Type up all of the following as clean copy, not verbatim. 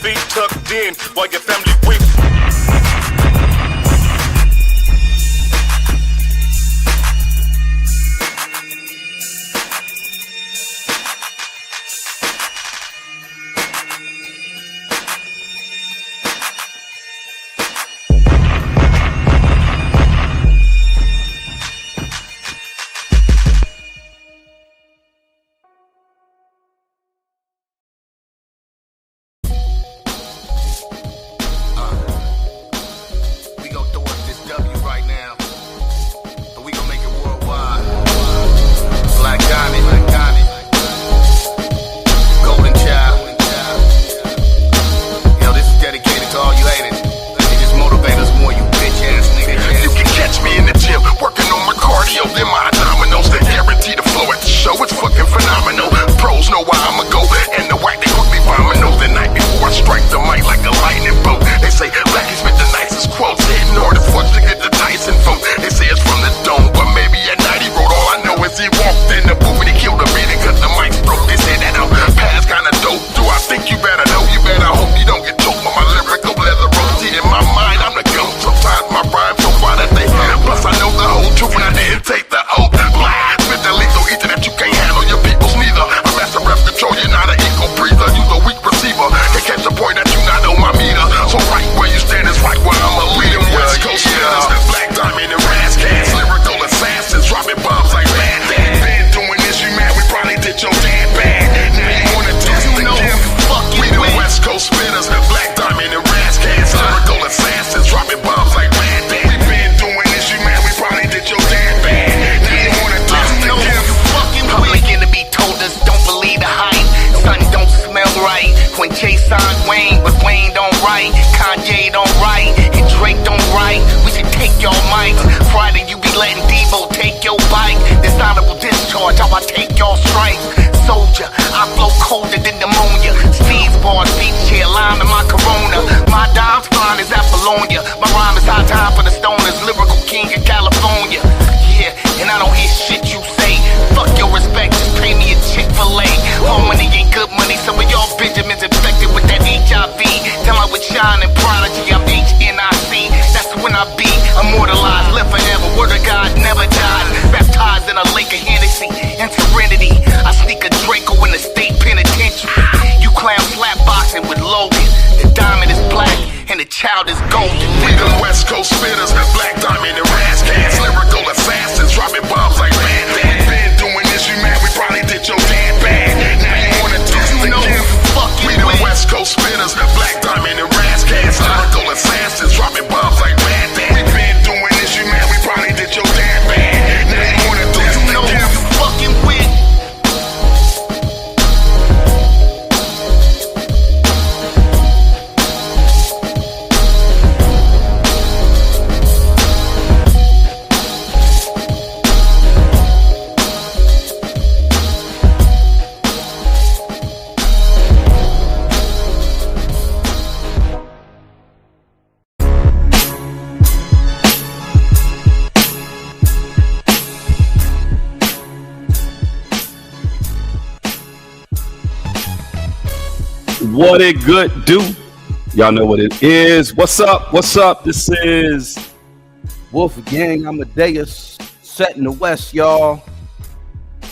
feet tucked in while your family weeps. What it good do? Y'all know what it is. What's up? What's up? This is Wolfgang Amadeus, set in the West, y'all.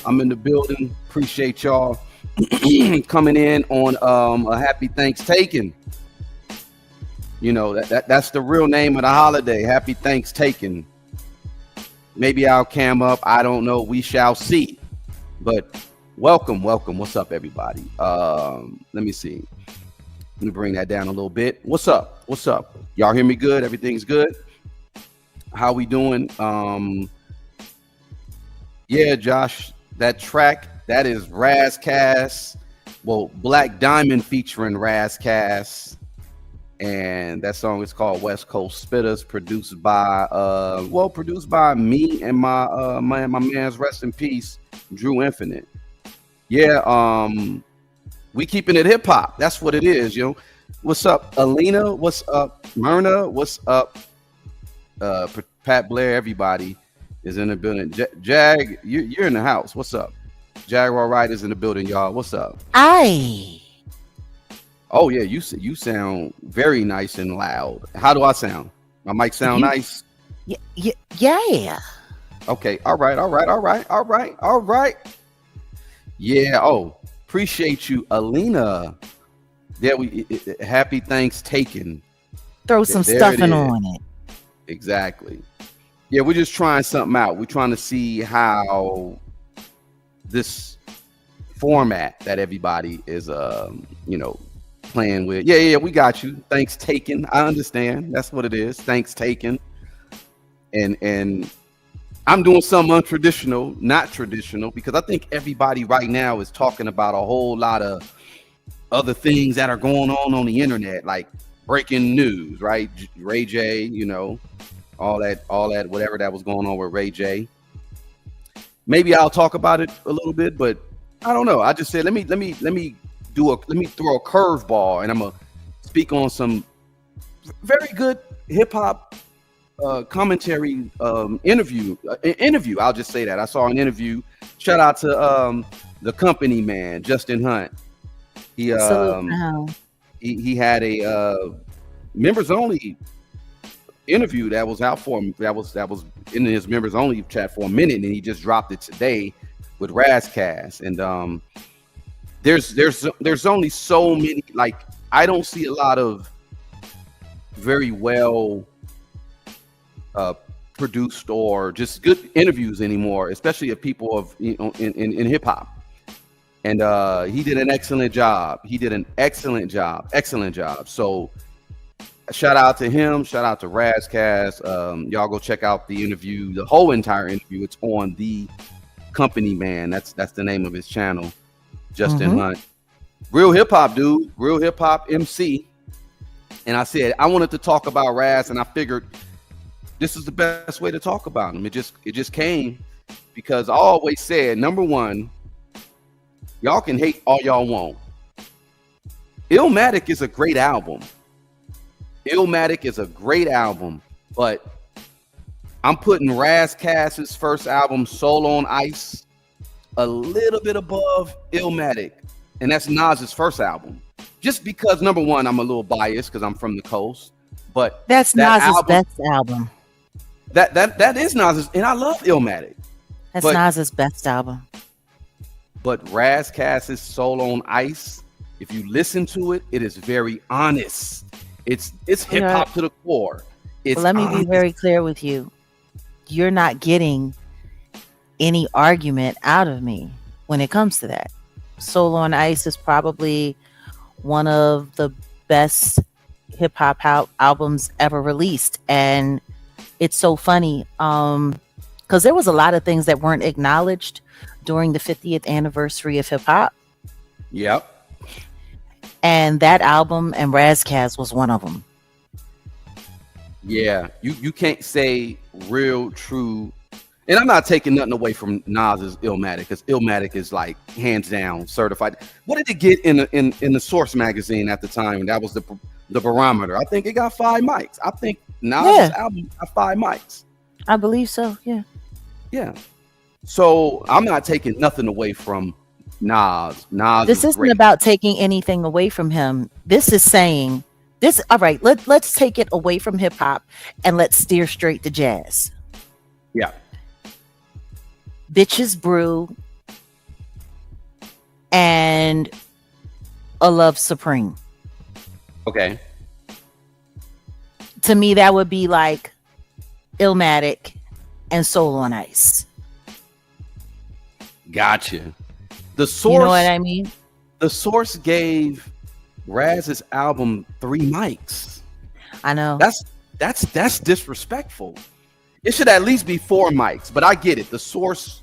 I'm in the building. Appreciate y'all coming in on a happy Thanksgiving. You know, that's the real name of the holiday. Happy Thanksgiving. Maybe I'll cam up. I don't know. We shall see. But welcome. What's up, everybody? Let me see. Let me bring that down a little bit. What's up? Y'all hear me good? Everything's good? How we doing? Yeah, Josh, that track, that is Ras Kass. Well, Black Diamond featuring Ras Kass. And that song is called West Coast Spitters, produced by me and my man's rest in peace, Drew Infinite. Yeah, we keeping it hip hop. That's what it is, yo. What's up, Alina? What's up, Myrna? What's up, Pat Blair? Everybody is in the building. Jag, you're in the house. What's up? Jaguar Wright is in the building, y'all. What's up? Aye. Oh yeah, you sound very nice and loud. How do I sound? My mic sound You, nice? yeah. Okay. All right. All right. All right. All right. All right. Yeah. Oh, appreciate you, Alina. There happy thanks taken. Throw some There it stuffing is. on it. Exactly. Yeah, we're just trying something out. We're trying to see how this format that everybody is playing with. Yeah, we got you. Thanks taken. I understand. That's what it is. Thanks taken. And I'm doing something untraditional, not traditional, because I think everybody right now is talking about a whole lot of other things that are going on the internet, like breaking news, right? Ray J, all that, whatever that was going on with Ray J. Maybe I'll talk about it a little bit, but I don't know. I just said let me throw a curveball, and I'm gonna speak on some very good hip hop commentary interview. I'll just say that I saw an interview. Shout out to the company man, Justin Hunt. He he had a members only interview that was out for him. That was in his members only chat for a minute, and he just dropped it today with Ras Kass. And there's only so many. Like, I don't see a lot of very well produced or just good interviews anymore, especially of people of in hip hop. And he did an excellent job. Excellent job. So shout out to him. Shout out to Ras Kass. Y'all go check out the interview, the whole entire interview. It's on the company man. That's the name of his channel, Justin Hunt. Real hip hop dude, real hip hop MC. And I said I wanted to talk about Ras, and I figured this is the best way to talk about him. It just came because I always said, number one, y'all can hate all y'all want. Illmatic is a great album. But I'm putting Ras Kass's first album, Soul on Ice, a little bit above Illmatic, and that's Nas's first album. Just because, number one, I'm a little biased because I'm from the coast, but That's Nas's best album. That is Nas's, and I love Illmatic. That's Nas's best album. But Ras Kass's Soul on Ice, if you listen to it, it is very honest. It's hip hop to the core. Let me be very clear with you. You're not getting any argument out of me when it comes to that. Soul on Ice is probably one of the best hip hop albums ever released, and it's so funny because there was a lot of things that weren't acknowledged during the 50th anniversary of hip hop. Yep. And that album and Ras Kass was one of them. Yeah, you can't say real, true, and I'm not taking nothing away from Nas's Illmatic, because Illmatic is like hands down certified. What did it get in the Source magazine at the time? That was the barometer. I think it got 5 mics. I think Nas's album got 5 mics. I believe so. Yeah. So I'm not taking nothing away from Nas. This isn't about taking anything away from him. This is saying this. All right, let's take it away from hip hop and let's steer straight to jazz. Yeah. Bitches Brew and A Love Supreme. Okay. To me, that would be like Illmatic and Soul on Ice. Gotcha. The Source, you know what I mean? The Source gave Raz's album 3 mics. I know. That's disrespectful. It should at least be 4 mics, but I get it. The Source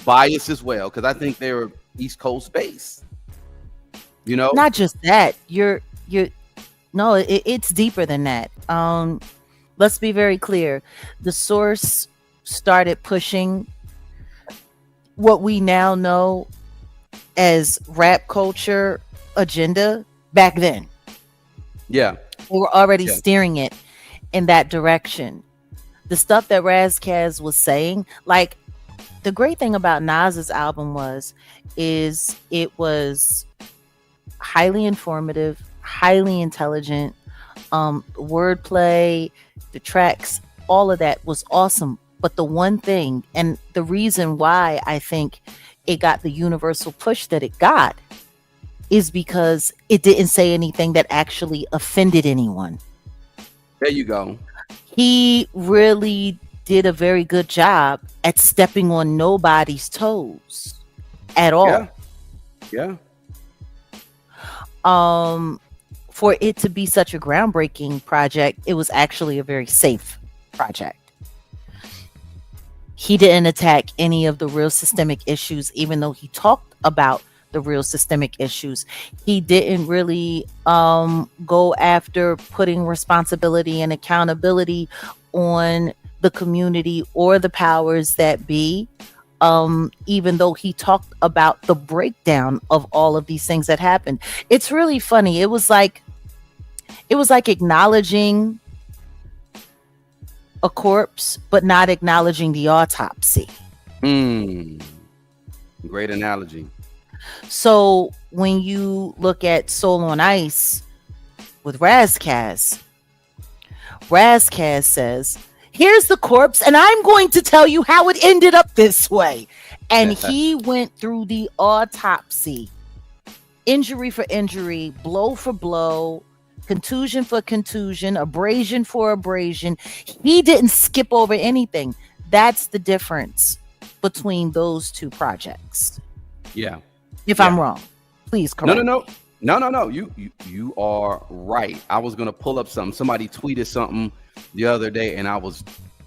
bias as well, because I think they're East Coast based. Not just that. It's deeper than that. Let's be very clear. The Source started pushing what we now know as rap culture agenda back then. Yeah. We were already steering it in that direction. The stuff that Ras Kass was saying, like, the great thing about Nas's album is it was highly informative, highly intelligent. Wordplay, the tracks, all of that was awesome. But the one thing, and the reason why I think it got the universal push that it got, is because it didn't say anything that actually offended anyone. There you go. He really did a very good job at stepping on nobody's toes at all. Yeah. Yeah. For it to be such a groundbreaking project, it was actually a very safe project. He didn't attack any of the real systemic issues, even though he talked about the real systemic issues. He didn't really go after putting responsibility and accountability on the community or the powers that be. Even though he talked about the breakdown of all of these things that happened. It's really funny. It was like acknowledging a corpse, but not acknowledging the autopsy. Great analogy. So when you look at Soul on Ice with Ras Kass says, here's the corpse, and I'm going to tell you how it ended up this way. And he went through the autopsy, injury for injury, blow for blow, contusion for contusion, abrasion for abrasion. He didn't skip over anything. That's the difference between those two projects. Yeah. If I'm wrong, please correct. No. You are right. I was gonna pull up something. Somebody tweeted something the other day, and I was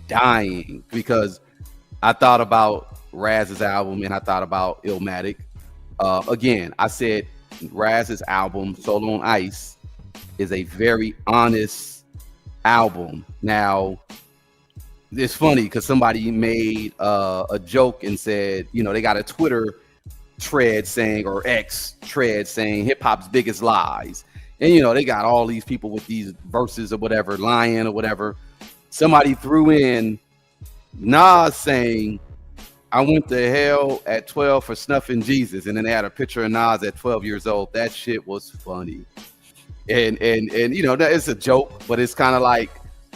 dying because I thought about Raz's album and I thought about Illmatic. Again, I said Raz's album, Soul on Ice, is a very honest album. Now, it's funny because somebody made a joke and said, they got a Twitter thread saying, or X thread saying, hip hop's biggest lies. And, they got all these people with these verses or whatever, lying or whatever. Somebody threw in Nas saying, I went to hell at 12 for snuffing Jesus. And then they had a picture of Nas at 12 years old. That shit was funny. And that is a joke, but it's kind of like,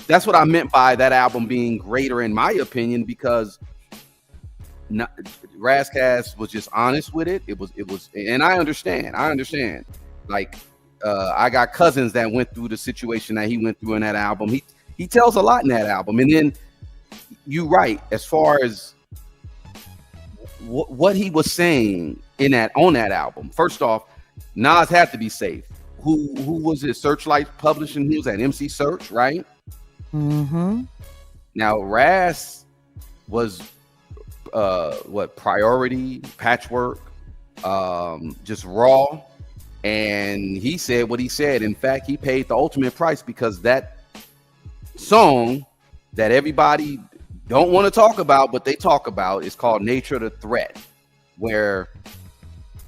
that's what I meant by that album being greater in my opinion, because Ras Kass was just honest with it. It was, and I understand. Like, I got cousins that went through the situation that he went through in that album. He tells a lot in that album. And then you're right, as far as what he was saying on that album. First off, Nas had to be safe. Who was it? Searchlight Publishing. He was at MC Search, right? Mm-hmm. Now Ras was Priority, Patchwork, just Raw, and he said what he said. In fact, he paid the ultimate price because that song that everybody don't want to talk about, but they talk about, is called Nature the Threat, where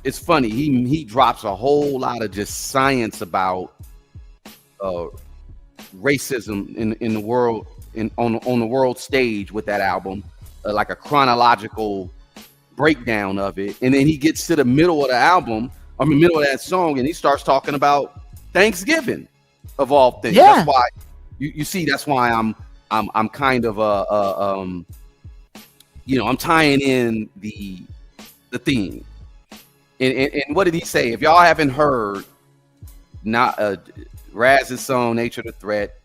it's funny, he drops a whole lot of just science about racism in the world, on the world stage with that album, like a chronological breakdown of it. And then he gets to the middle of the album, middle of that song, and he starts talking about Thanksgiving of all things. Yeah. That's why you see, that's why I'm kind of I'm tying in the theme. And what did he say? If y'all haven't heard Raz's song Nature the Threat,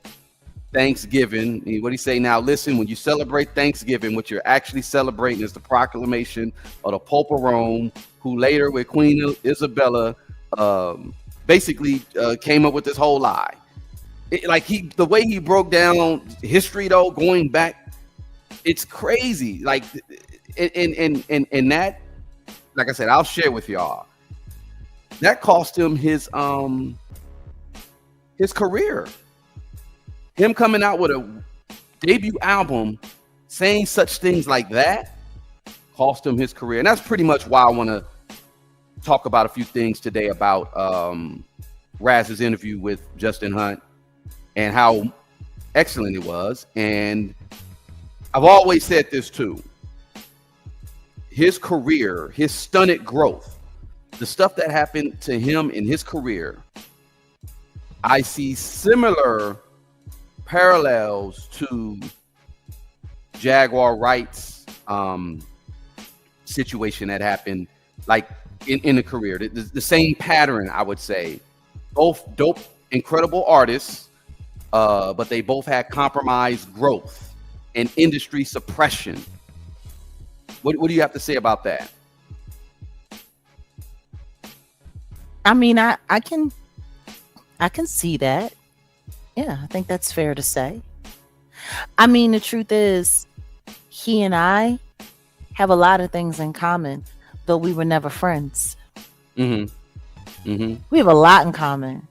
Thanksgiving, what do he say? Now listen, when you celebrate Thanksgiving, what you're actually celebrating is the proclamation of the Pope of Rome, who later with Queen Isabella basically came up with this whole lie. The way he broke down history though, going back, it's crazy. Like, and that, like I said, I'll share with y'all, that cost him his career. Him coming out with a debut album saying such things like that cost him his career. And that's pretty much why I want to talk about a few things today about Raz's interview with Justin Hunt and how excellent it was. And I've always said this too. His career, his stunted growth, the stuff that happened to him in his career I see similar parallels to Jaguar Wright's situation that happened like in the career. The same pattern, I would say. Both dope, incredible artists, but they both had compromised growth and industry suppression. What do you have to say about that? I mean, I can see that. Yeah, I think that's fair to say. I mean, the truth is, he and I have a lot of things in common, though we were never friends. We have a lot in common.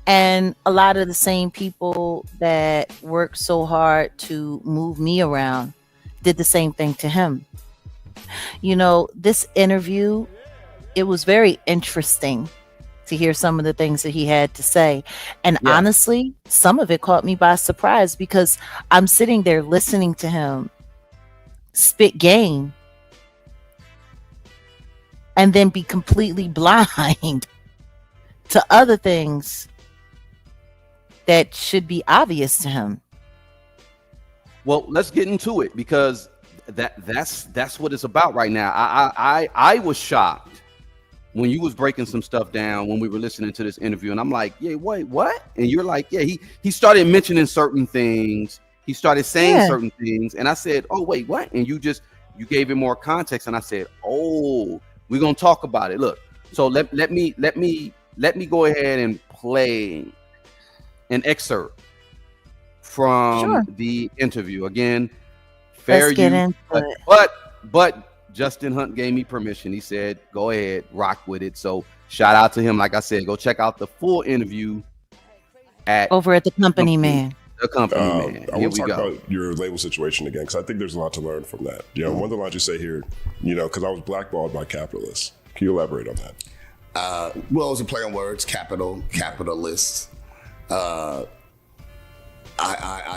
And a lot of the same people that worked so hard to move me around did the same thing to him. You know, this interview, it was very interesting to hear some of the things that he had to say. And honestly, some of it caught me by surprise because I'm sitting there listening to him spit game and then be completely blind to other things that should be obvious to him. Well, let's get into it because that's what it's about right now. I was shocked when you was breaking some stuff down when we were listening to this interview, and I'm like, yeah, wait, what? And you're like, yeah, he started mentioning certain things. He started saying certain things, and I said, oh, wait, what? And you gave it more context, and I said, oh, we're gonna talk about it. Look, so let me go ahead and play an excerpt from the interview. Again, fair use, but Justin Hunt gave me permission. He said, go ahead, rock with it. So shout out to him. Like I said, go check out the full interview over at the Company Man. The Company Man. I want to talk about your label situation again, because I think there's a lot to learn from that. You know, one of the lines you say here, you know, because I was blackballed by capitalists. Can you elaborate on that? Well, it was a play on words, capitalists. I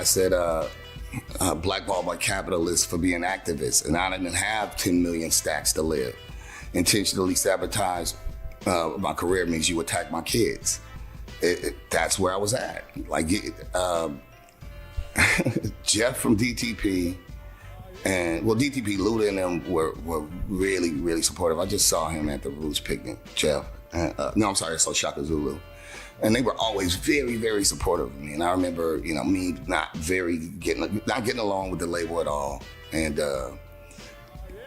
said blackballed by capitalists for being activists, and I didn't have 10 million stacks to live. Intentionally sabotage my career means you attack my kids. That's where I was at. Like Jeff from DTP, and well, DTP, Luda and them were really, really supportive. I just saw him at the Roots picnic, Jeff. No, I'm sorry, I saw Shaka Zulu. And they were always very, very supportive of me. And I remember, you know, me not getting along with the label at all. And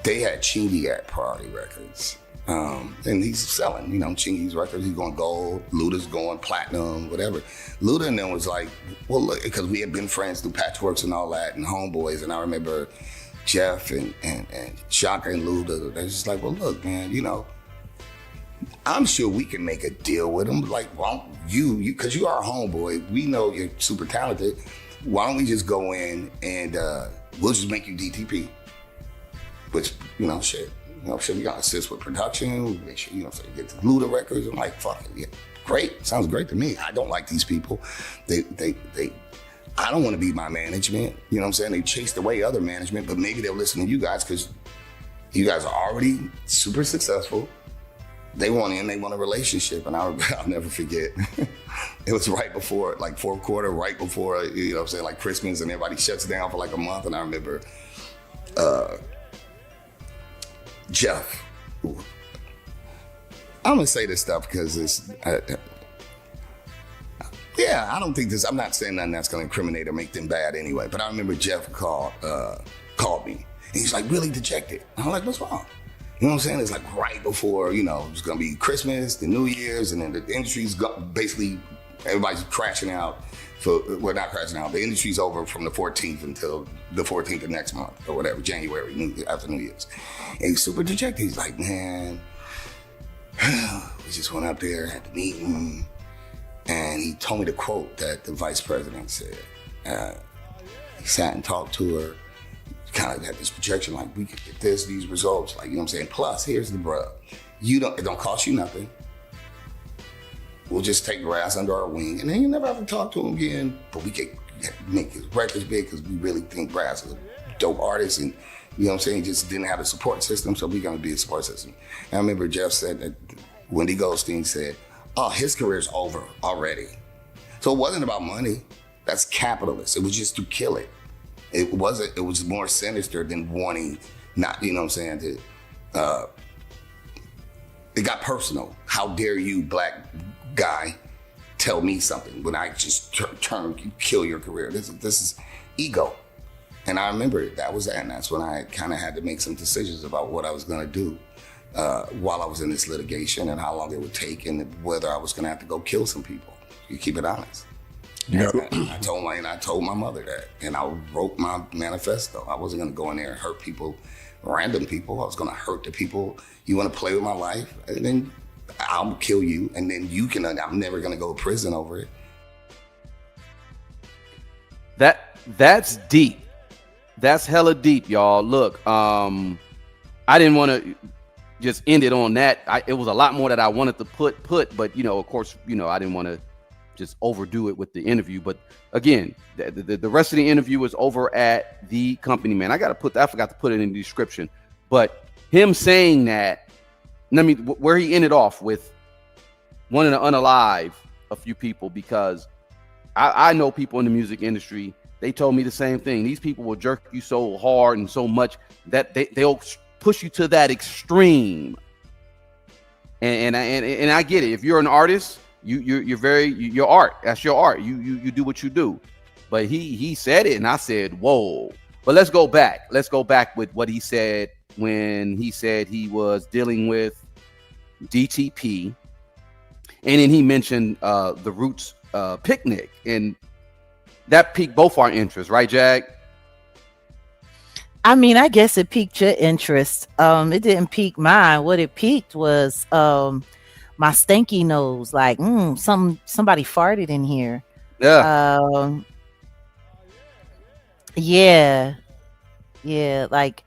they had Chingy at Priority Records. And he's selling, you know, Chingy's records. He's going gold, Luda's going platinum, whatever. Luda and them was like, well, look, because we had been friends through Patchworks and all that and Homeboys. And I remember Jeff and Shaka and Luda, they're just like, well, look, man, you know, I'm sure we can make a deal with him. Like, why don't you, because you are a homeboy, we know you're super talented. Why don't we just go in and we'll just make you DTP? Which, you know, shit. You know, we gotta assist with production, make sure, you know, so you get the Luda records. I'm like, fuck it, yeah, great. Sounds great to me. I don't like these people. I don't want to be my management. You know what I'm saying? They chased away other management, but maybe they'll listen to you guys because you guys are already super successful. They want a relationship, and I'll never forget. It was right before, like fourth quarter, right before, you know what I'm saying, like Christmas, and everybody shuts down for like a month, and I remember Jeff. I'm gonna say this stuff because it's, I don't think this, I'm not saying nothing that's gonna incriminate or make them bad anyway, but I remember Jeff called me, and he's like really dejected. And I'm like, what's wrong? You know what I'm saying? It's like right before, you know, it's gonna be Christmas, the New Year's, and then the industry's basically, everybody's crashing out. Well, not crashing out. The industry's over from the 14th until the 14th of next month or whatever, January, after New Year's. And he's super dejected. He's like, man, we just went up there, had the meeting, and he told me the quote that the vice president said. He sat and talked to her, kind of had this projection, like, we could get these results, like, you know what I'm saying? Plus, here's the rub. It don't cost you nothing. We'll just take Ras under our wing, and then you never have to talk to him again. But we could make his records big because we really think Ras is a dope artist, and you know what I'm saying? He just didn't have a support system, so we're gonna be a support system. And I remember Jeff said that Wendy Goldstein said, "Oh, his career's over already." So it wasn't about money. That's capitalist. It was just to kill it. It wasn't. It was more sinister than wanting not. You know what I'm saying? It got personal. How dare you, black guy, tell me something when I just kill your career? This is ego. And I remember that was that, and that's when I kind of had to make some decisions about what I was going to do while I was in this litigation and how long it would take and whether I was going to have to go kill some people. You keep it honest. Yeah. I told my mother that, and I wrote my manifesto. I wasn't going to go in there and hurt people, random people. I was going to hurt the people. You want to play with my life, and then I'll kill you, and then you can. I'm never going to go to prison over it. That's deep. That's hella deep, y'all. Look, I didn't want to just end it on that. It was a lot more that I wanted to put, but of course, I didn't want to just overdo it with the interview. But again, the rest of the interview was over at the company, man. I forgot to put it in the description, but him saying that, where he ended off with wanting to unalive a few people, because I know people in the music industry, they told me the same thing. These people will jerk you so hard and so much that they'll push you to that extreme. And I get it. If you're an artist, your art. That's your art. You do what you do. But he said it, and I said, whoa. But let's go back. Let's go back with what he said when he said he was dealing with DTP, and then he mentioned the Roots picnic, and that piqued both our interests, right, Jag? I mean, I guess it piqued your interest. It didn't pique mine. What it piqued was my stanky nose, like somebody farted in here. Yeah. Like,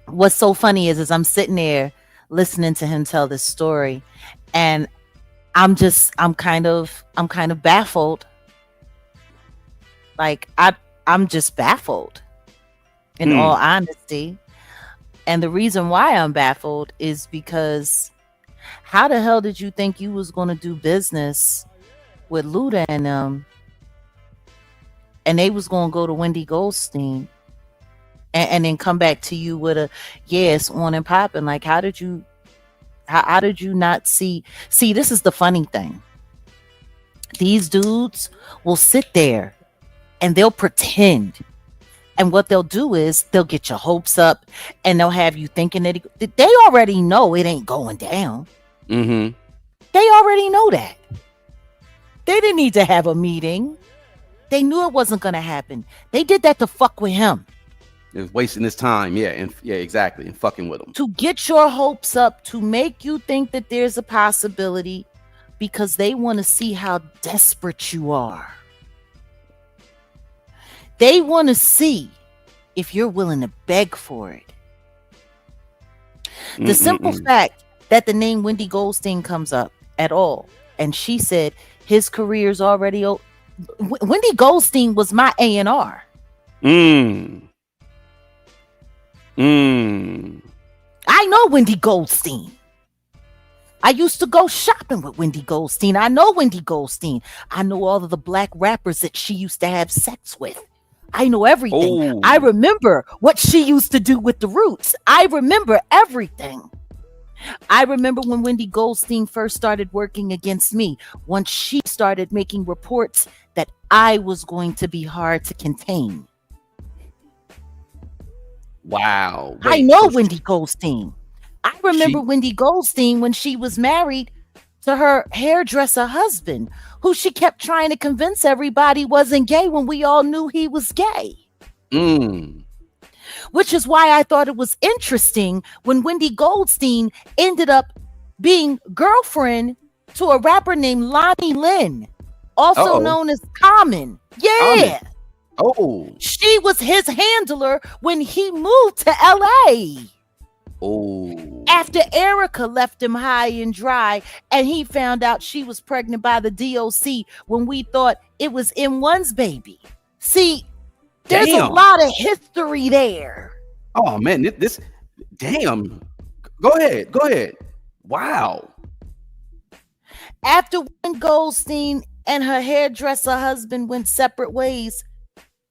what's so funny is I'm sitting there listening to him tell this story, and I'm kind of baffled. Like, I'm just baffled, in all honesty. And the reason why I'm baffled is because how the hell did you think you was going to do business with Luda and them, and they was going to go to Wendy Goldstein and then come back to you with it's on and popping? Like, how did you not see? This is the funny thing. These dudes will sit there and they'll pretend. And what they'll do is they'll get your hopes up, and they'll have you thinking that they already know it ain't going down. Mm-hmm. They already know that. They didn't need to have a meeting. They knew it wasn't going to happen. They did that to fuck with him. It was wasting his time. Yeah, exactly. And fucking with him. To get your hopes up, to make you think that there's a possibility, because they want to see how desperate you are. They want to see if you're willing to beg for it. The simple fact that the name Wendy Goldstein comes up at all, and she said his career's already over. Wendy Goldstein was my A&R. I know Wendy Goldstein. I used to go shopping with Wendy Goldstein. I know Wendy Goldstein. I know all of the black rappers that she used to have sex with. I know everything. Oh. I remember what she used to do with the Roots. I remember everything. I remember when Wendy Goldstein first started working against me, once she started making reports that I was going to be hard to contain. Wow. I know Wendy Goldstein. I remember Wendy Goldstein when she was married to her hairdresser husband, who she kept trying to convince everybody wasn't gay when we all knew he was gay. Which is why I thought it was interesting when Wendy Goldstein ended up being girlfriend to a rapper named Lonnie Lynn, also known as Common. Yeah. Oh. She was his handler when he moved to LA. Oh. After Erica left him high and dry, and he found out she was pregnant by the DOC when we thought it was M1's baby. See, there's a lot of history there. Oh man, this damn. Go ahead. Wow. After Wendy Goldstein and her hairdresser husband went separate ways.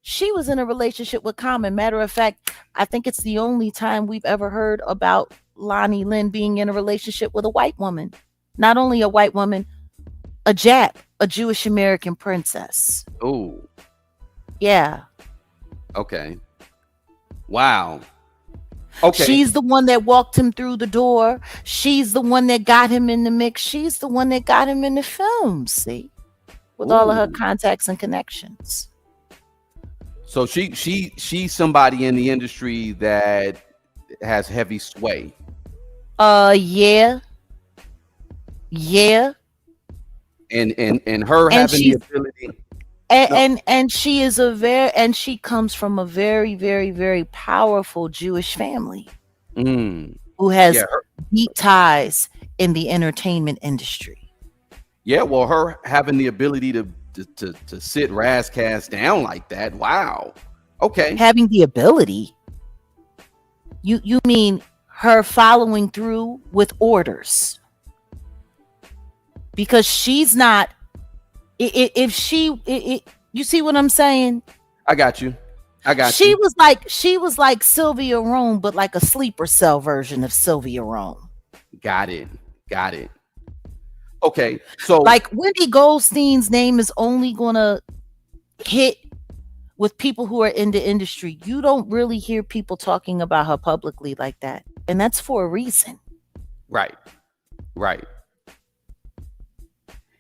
She was in a relationship with Common. Matter of fact, I think it's the only time we've ever heard about Lonnie Lynn being in a relationship with a white woman. Not only a white woman, a Jap, a Jewish American princess. Oh, Yeah. okay. Wow. Okay. She's the one that walked him through the door. She's the one that got him in the mix. She's the one that got him in the film, see? With all of her Ooh. contacts and connections. So she's somebody in the industry that has heavy sway. Yeah. And her having the ability. And she is she comes from a very, very, very powerful Jewish family who has deep ties in the entertainment industry. Yeah, well, her having the ability to sit Ras Kass down like that. Wow. Okay. Having the ability. You mean her following through with orders? Because she's not. You see what I'm saying? I got you. She was like Sylvia Rome, but like a sleeper cell version of Sylvia Rome. Got it. Okay, so like Wendy Goldstein's name is only gonna hit with people who are in the industry. You don't really hear people talking about her publicly like that, and that's for a reason. Right.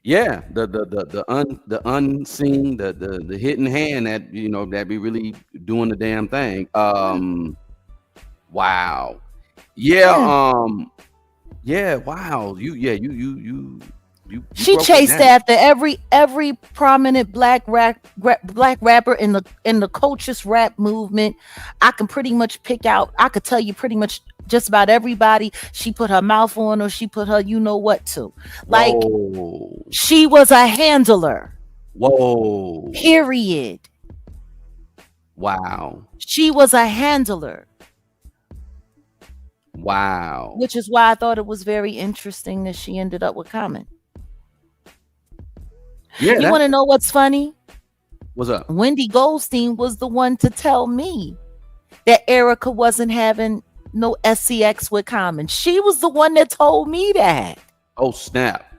Yeah, the unseen, the hidden hand that that be really doing the damn thing. Wow. Yeah. Yeah. Wow. She chased after every prominent black rapper in the cultist rap movement. I could tell you pretty much just about everybody. She put her mouth on, or she put her you know what to. Like, whoa. She was a handler. Whoa. Period. Wow. She was a handler. Wow. Which is why I thought it was very interesting that she ended up with Common. Yeah, you want to know what's funny? What's up? Wendy Goldstein was the one to tell me that Erica wasn't having no SCX with Common. She was the one that told me that. Oh, snap.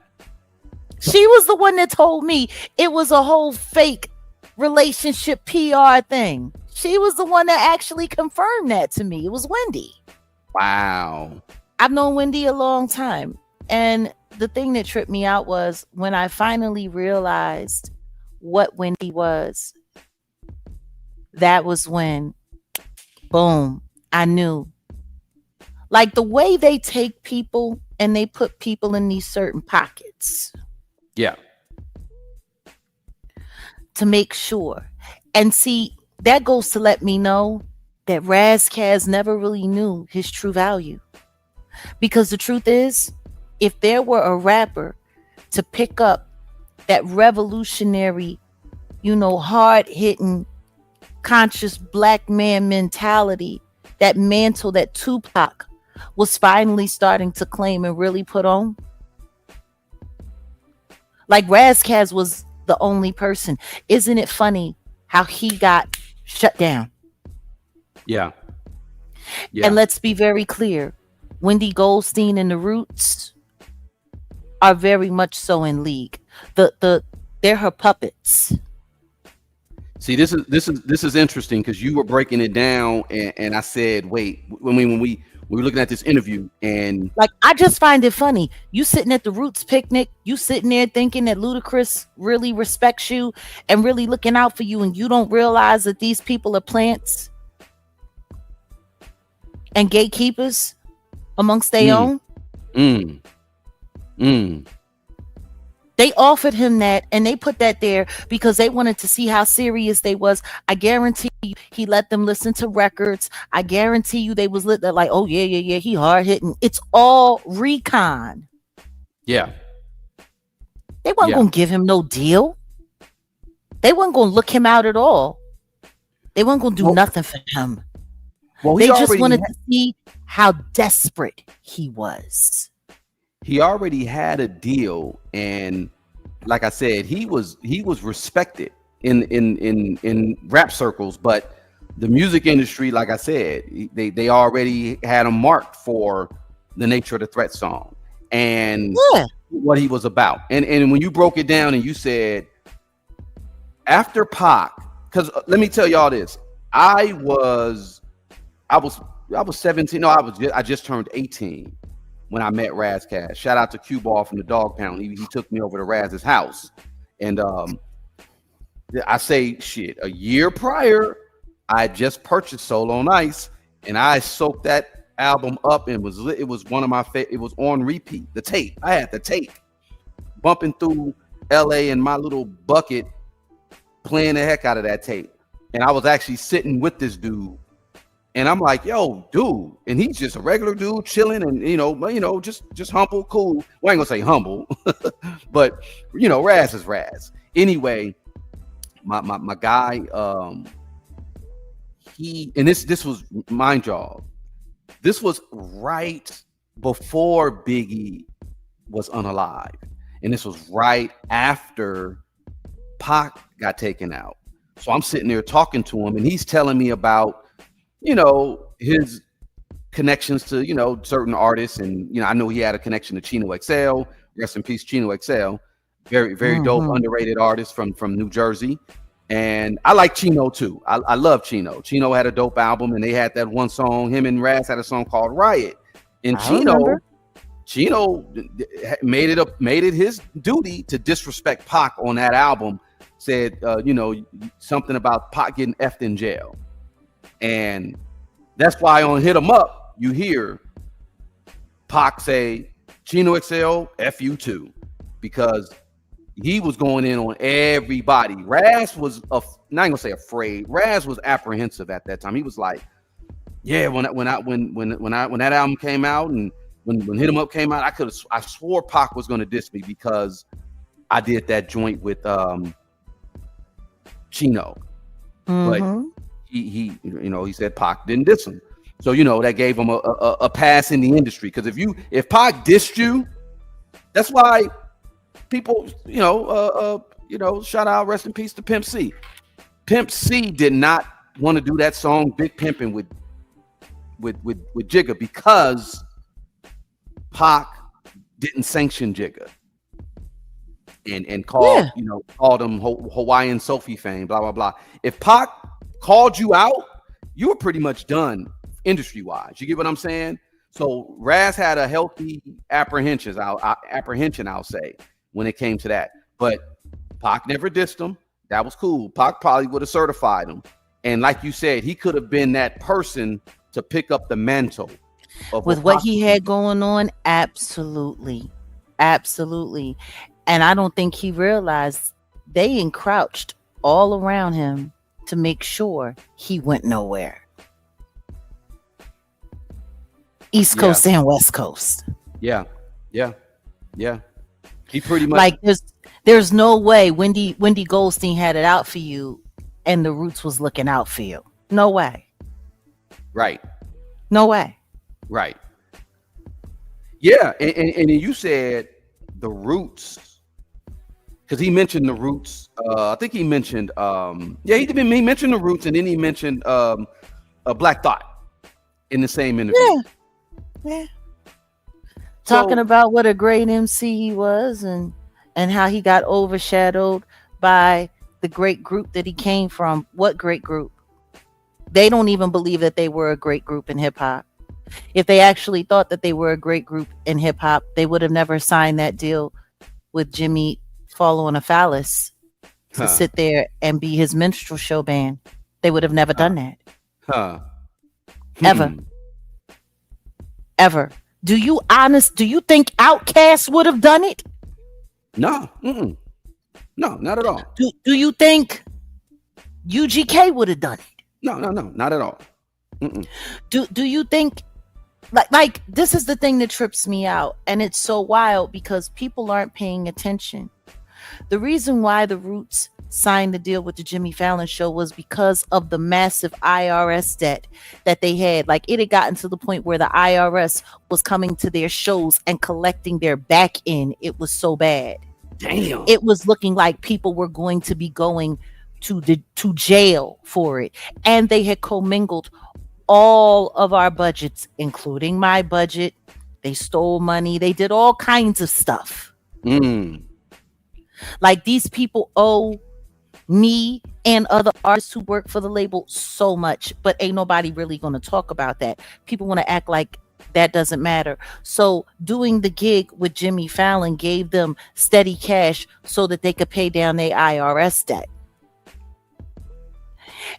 She was the one that told me it was a whole fake relationship PR thing. She was the one that actually confirmed that to me. It was Wendy. Wow. I've known Wendy a long time. And the thing that tripped me out was when I finally realized what Wendy was. That was when, boom, I knew. Like the way they take people and they put people in these certain pockets. Yeah. To make sure. And see, that goes to let me know that Ras Kass never really knew his true value. Because the truth is, if there were a rapper to pick up that revolutionary, hard-hitting, conscious black man mentality, that mantle that Tupac was finally starting to claim and really put on, like Ras Kass was the only person. Isn't it funny how he got shut down? Yeah. And let's be very clear. Wendy Goldstein and the Roots are very much so in league. They're her puppets. See, this is interesting because you were breaking it down, and I said, wait, when we were looking at this interview, and like I just find it funny. You sitting at the Roots picnic, you sitting there thinking that Ludacris really respects you and really looking out for you, and you don't realize that these people are plants and gatekeepers amongst their own. They offered him that, and they put that there because they wanted to see how serious they was. I guarantee you, he let them listen to records. I guarantee you, they was lit. They're like, oh yeah, he hard hitting. It's all recon. Yeah. They weren't gonna give him no deal. They weren't gonna look him out at all. They weren't gonna do nothing for him. Well, they just wanted to see how desperate he was. He already had a deal, and like I said, he was respected in rap circles, but the music industry, like I said, they already had him marked for the nature of the threat song and what he was about. And when you broke it down and you said after Pac, because let me tell y'all this, I was 17. No, I just turned 18 when I met Ras Kass. Shout out to Q Ball from the Dog Pound. He took me over to Raz's house, and I say shit. A year prior, I just purchased Soul on Ice, and I soaked that album up, and it was one of my favorite. It was on repeat. The tape. I had the tape, bumping through L.A. in my little bucket, playing the heck out of that tape. And I was actually sitting with this dude, and I'm like, "Yo, dude," and he's just a regular dude, chilling, and just humble, cool. Well, I ain't gonna say humble, but Ras is Ras. Anyway, my guy, this was, mind y'all, this was right before Biggie was unalive, and this was right after Pac got taken out. So I'm sitting there talking to him, and he's telling me about, his connections to, certain artists. And, I know he had a connection to Chino XL. Rest in peace, Chino XL. Very, very dope, underrated artist from New Jersey. And I like Chino too. I love Chino. Chino had a dope album, and they had that one song. Him and Ras had a song called Riot. And Chino made it his duty to disrespect Pac on that album. Said, something about Pac getting effed in jail. And that's why on Hit 'Em Up, you hear Pac say, Chino XL, F you too. Because he was going in on everybody. Ras was, not gonna say afraid. Ras was apprehensive at that time. He was like, yeah, when that album came out and when Hit 'Em Up came out, I swore Pac was gonna diss me because I did that joint with Chino, but he said Pac didn't diss him, so that gave him a pass in the industry. Because if Pac dissed you, that's why people, shout out, rest in peace to Pimp C. Pimp C did not want to do that song Big Pimpin' with Jigga because Pac didn't sanction Jigga. And called him Hawaiian Sophie fame, blah blah blah. If Pac called you out, you were pretty much done industry wise. You get what I'm saying? So Ras had a healthy apprehension, I'll say, when it came to that. But Pac never dissed him. That was cool. Pac probably would have certified him. And like you said, he could have been that person to pick up the mantle with what he had going on. Absolutely. And I don't think he realized they encroached all around him to make sure he went nowhere. East Coast and West Coast. Yeah. He pretty much like there's no way Wendy Goldstein had it out for you and the Roots was looking out for you. No way. Right. No way. Right. Yeah, and you said the Roots. Because he mentioned the Roots. I think he mentioned, he mentioned the Roots, and then he mentioned Black Thought in the same interview. Yeah. Talking about what a great MC he was and how he got overshadowed by the great group that he came from. What great group? They don't even believe that they were a great group in hip hop. If they actually thought that they were a great group in hip hop, they would have never signed that deal with Jimmy following a phallus to sit there and be his minstrel show band. They would have never done that. Ever. Do you think Outkast would have done it? No. No, not at all. Do you think UGK would have done it? No, not at all. Do you think like this is the thing that trips me out, and it's so wild because people aren't paying attention. The reason why the Roots signed the deal with the Jimmy Fallon show was because of the massive IRS debt that they had. Like, it had gotten to the point where the IRS was coming to their shows and collecting their back end. It was so bad. Damn. It was looking like people were going to be going to jail for it. And they had commingled all of our budgets, including my budget. They stole money. They did all kinds of stuff. Like, these people owe me and other artists who work for the label so much, but ain't nobody really going to talk about that. People want to act like that doesn't matter. So doing the gig with Jimmy Fallon gave them steady cash so that they could pay down their IRS debt.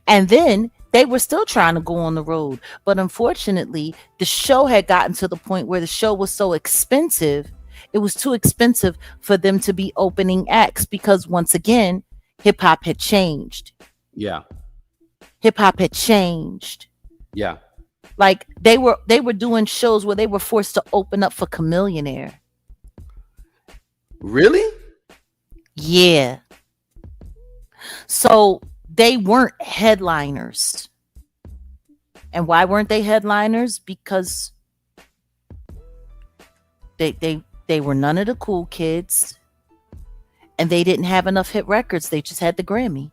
And then they were still trying to go on the road. But unfortunately, the show had gotten to the point where the show was so expensive. It was too expensive for them to be opening acts because, once again, hip hop had changed. Yeah. Hip hop had changed. Yeah. Like, they were doing shows where they were forced to open up for Chamillionaire. Really? Yeah. So they weren't headliners. And why weren't they headliners? Because they were none of the cool kids, and they didn't have enough hit records. They just had the Grammy.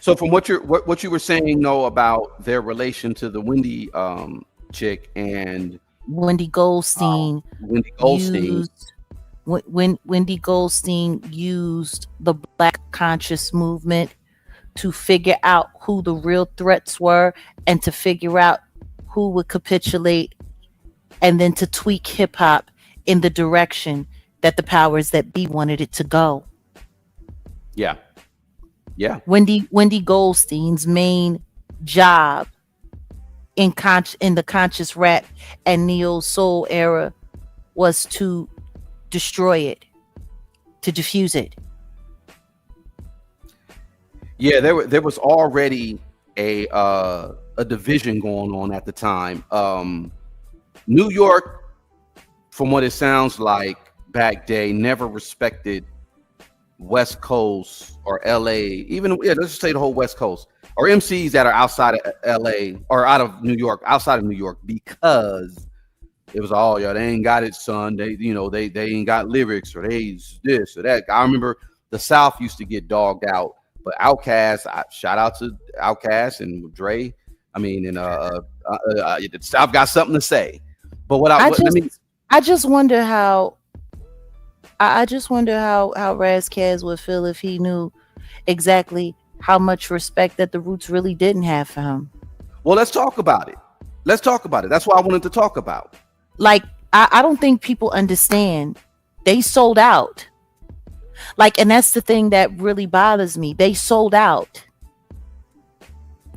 So from what you were saying, though, about their relation to the Wendy chick and Wendy Goldstein, Wendy Goldstein used the Black conscious movement to figure out who the real threats were and to figure out who would capitulate, and then to tweak hip hop in the direction that the powers that be wanted it to go. Yeah. Yeah. Wendy Goldstein's main job in the conscious rap and neo soul era was to destroy it, to diffuse it. Yeah, there was already a division going on at the time. New York, from what it sounds like back day, never respected West Coast or LA, even let's just say the whole West Coast, or MCs that are outside of LA or out of New York, outside of New York, because it was they ain't got it, son. They ain't got lyrics, or they this or that. I remember the South used to get dogged out, but Outkast, shout out to Outkast and Dre. I mean, and I've got something to say, but I just wonder how. I just wonder how Ras Kass would feel if he knew exactly how much respect that the Roots really didn't have for him. Well, let's talk about it. That's why I wanted to talk about. Like, I don't think people understand. They sold out. Like, and that's the thing that really bothers me. They sold out.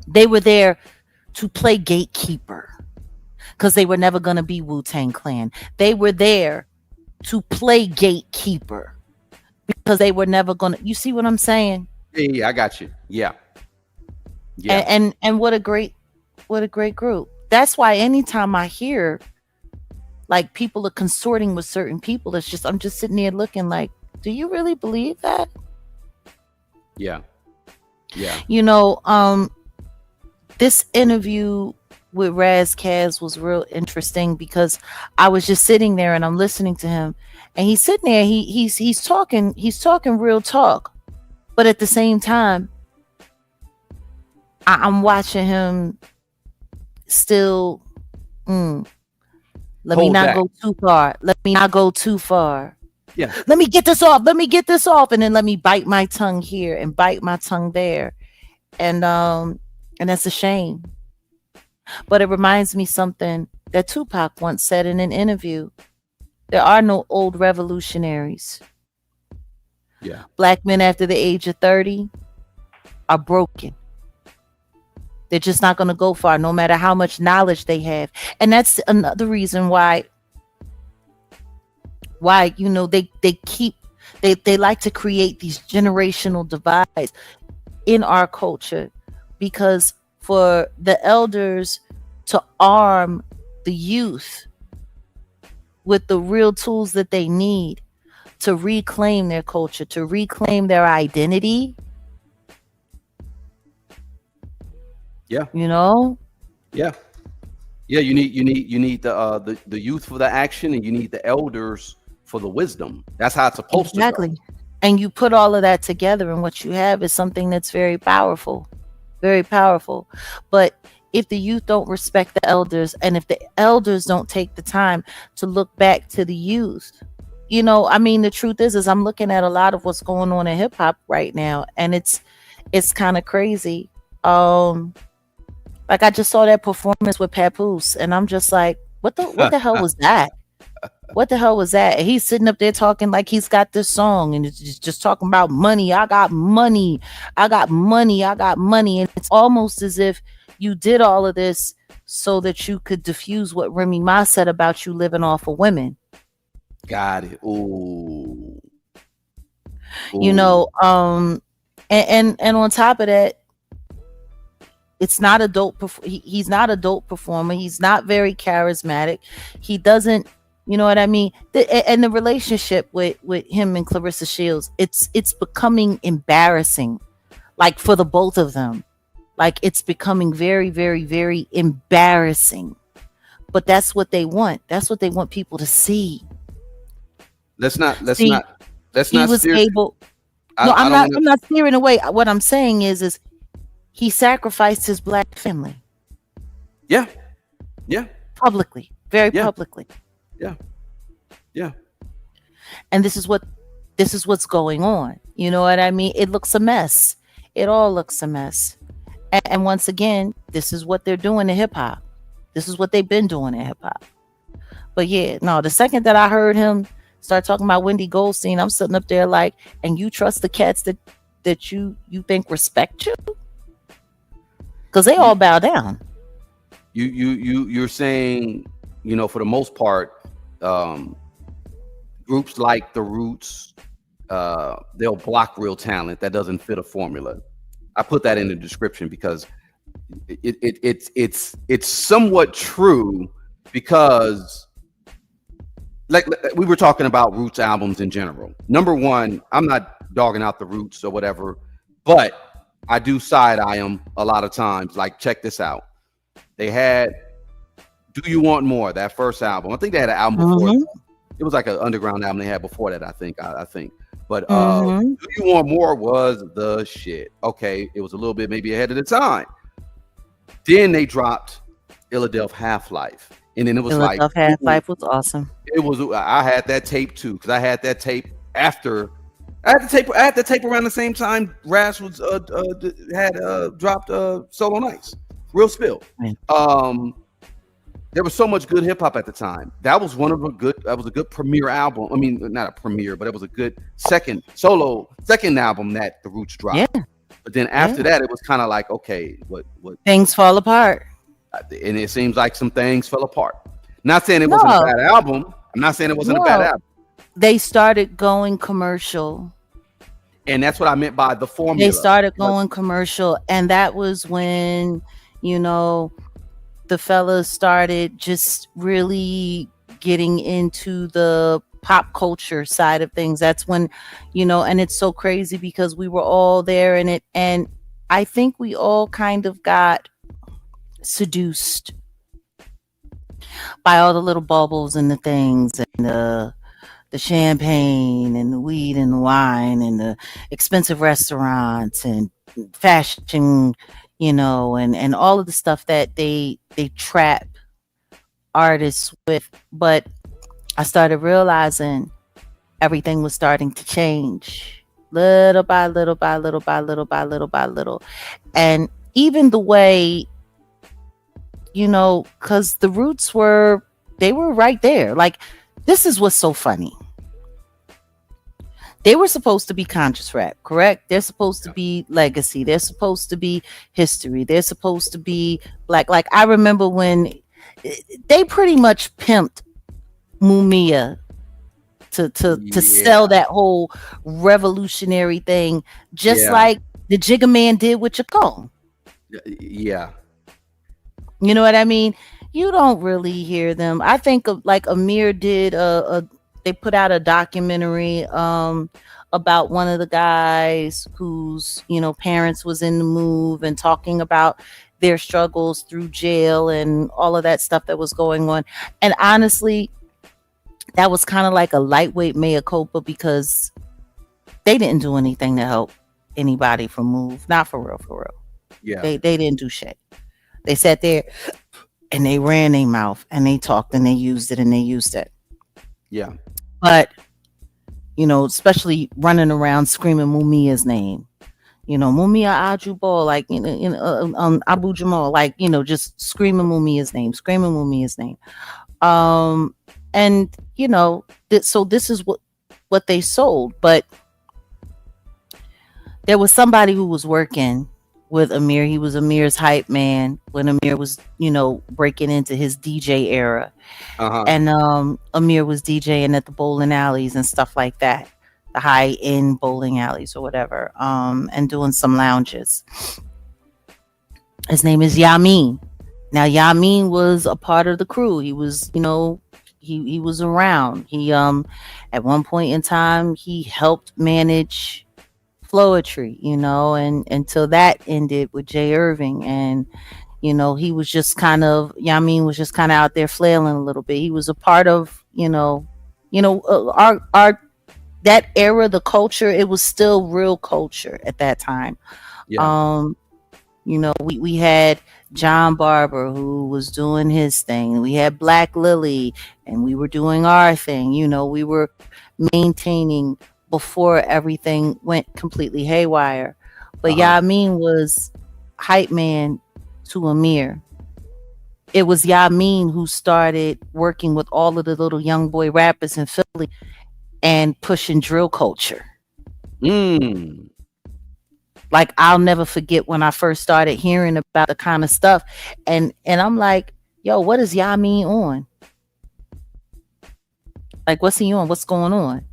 They were there to play gatekeeper because they were never going to be Wu-Tang Clan. They were there to play gatekeeper because they were never gonna. You see what I'm saying? Yeah, I got you. Yeah. And what a great group. That's why anytime I hear like people are consorting with certain people, I'm just sitting there looking like, do you really believe that? Yeah. This interview with Ras Kass was real interesting because I was just sitting there and I'm listening to him, and he's sitting there, he's talking real talk, but at the same time I'm watching him still let me not go too far. Yeah. Let me get this off, and then let me bite my tongue here and bite my tongue there. And that's a shame. But it reminds me something that Tupac once said in an interview. There are no old revolutionaries. Yeah. Black men after the age of 30 are broken. They're just not going to go far, no matter how much knowledge they have. And that's another reason why they like to create these generational divides in our culture, because for the elders to arm the youth with the real tools that they need to reclaim their culture, to reclaim their identity. Yeah. Yeah. Yeah. You need the youth for the action, and you need the elders for the wisdom. That's how it's supposed to go. And you put all of that together, and what you have is something that's very powerful, very powerful. But if the youth don't respect the elders, and if the elders don't take the time to look back to the youth, I mean, the truth is I'm looking at a lot of what's going on in hip hop right now, and it's kind of crazy. Like I just saw that performance with Papoose, and I'm just like, what the hell was that? What the hell was that? And he's sitting up there talking like he's got this song, and it's just talking about money. I got money. I got money. I got money. And it's almost as if you did all of this so that you could diffuse what Remy Ma said about you living off of women. Got it. Ooh. And on top of that, it's not a dope. He's not a dope performer. He's not very charismatic. He doesn't. You know what I mean? And the relationship with him and Clarissa Shields, it's becoming embarrassing, like for the both of them. Like it's becoming very, very, very embarrassing. But that's what they want. That's what they want people to see. Let's not. He was able. I'm not steering away. What I'm saying is he sacrificed his black family. Yeah. Publicly, very publicly. Yeah. And this is what's going on. You know what I mean? It looks a mess. It all looks a mess. And once again, this is what they're doing in hip hop. This is what they've been doing in hip hop. But yeah, no, the second that I heard him start talking about Wendy Goldstein, I'm sitting up there like, and you trust the cats that you think respect you? Because they all bow down. You're saying, for the most part, groups like the Roots, they'll block real talent that doesn't fit a formula. I put that in the description because it's somewhat true, because like we were talking about Roots albums in general. Number one, I'm not dogging out the Roots or whatever, but I do side eye them a lot of times. Like, check this out. They had Do You Want More, that first album. I think they had an album before. It was like an underground album they had before that, I think. But Do You Want More was the shit. Okay, it was a little bit maybe ahead of the time. Then they dropped Philadelphia Half-Life. And then it was like Half-Life was awesome. It was. I had that tape too, because I had that tape after. I had the tape around the same time Ras was had dropped Solo Nights, Real Spill. There was so much good hip hop at the time. That was that was a good premiere album. I mean, not a premiere, but it was a good second album that the Roots dropped. Yeah. But then after that, it was kind of like, okay, what things fall apart. And it seems like some things fell apart. Not saying it wasn't a bad album. I'm not saying it wasn't a bad album. They started going commercial. And that's what I meant by the formula. They started going commercial. And that was when, the fellas started just really getting into the pop culture side of things. That's when, and it's so crazy because we were all there in it. And I think we all kind of got seduced by all the little bubbles and the things and the champagne and the weed and the wine and the expensive restaurants and fashion, and all of the stuff that they trap artists with. But I started realizing everything was starting to change little by little by little by little by little by little. And even the way, because the Roots were right there. Like, this is what's so funny. They were supposed to be conscious rap, correct? They're supposed to be legacy. They're supposed to be history. They're supposed to be black. Like, I remember when they pretty much pimped Mumia to sell that whole revolutionary thing, just like the Jigga Man did with Chacon. Yeah. You know what I mean? You don't really hear them. I think like Amir did they put out a documentary about one of the guys whose parents was in the move, and talking about their struggles through jail and all of that stuff that was going on. And honestly, that was kind of like a lightweight mea culpa because they didn't do anything to help anybody from move. Not for real, for real. Yeah. They didn't do shit. They sat there and they ran their mouth and they talked and they used it and they used it. Yeah. But, you know, especially running around screaming Mumia's name. You know, Mumia Ajubal, like, Abu Jamal, like, you know, just screaming Mumia's name, screaming Mumia's name. And, you know, so this is what they sold. But there was somebody who was working with Amir. He was Amir's hype man when Amir was, you know, breaking into his DJ era. And Amir was DJing at the bowling alleys and stuff like that, the high-end bowling alleys or whatever, and doing some lounges. His name is Yamin. Now, Yamin was a part of the crew. He was, you know, he was around. He at one point in time he helped manage Floetry, you know, and until that ended with Jay Irving. And you know, he was just kind of, Yamin was just kind of out there flailing a little bit. He was a part of, our that era, the culture. It was still real culture at that time. Yeah. You know, we had John Barber who was doing his thing. We had Black Lily, and we were doing our thing. You know, we were maintaining before everything went completely haywire. But Yamin was hype man to Amir. It was Yamin who started working with all of the little young boy rappers in Philly and pushing drill culture. Like, I'll never forget when I first started hearing about the kind of stuff, and I'm like, yo, what is Yamin on? Like, what's he on? What's going on?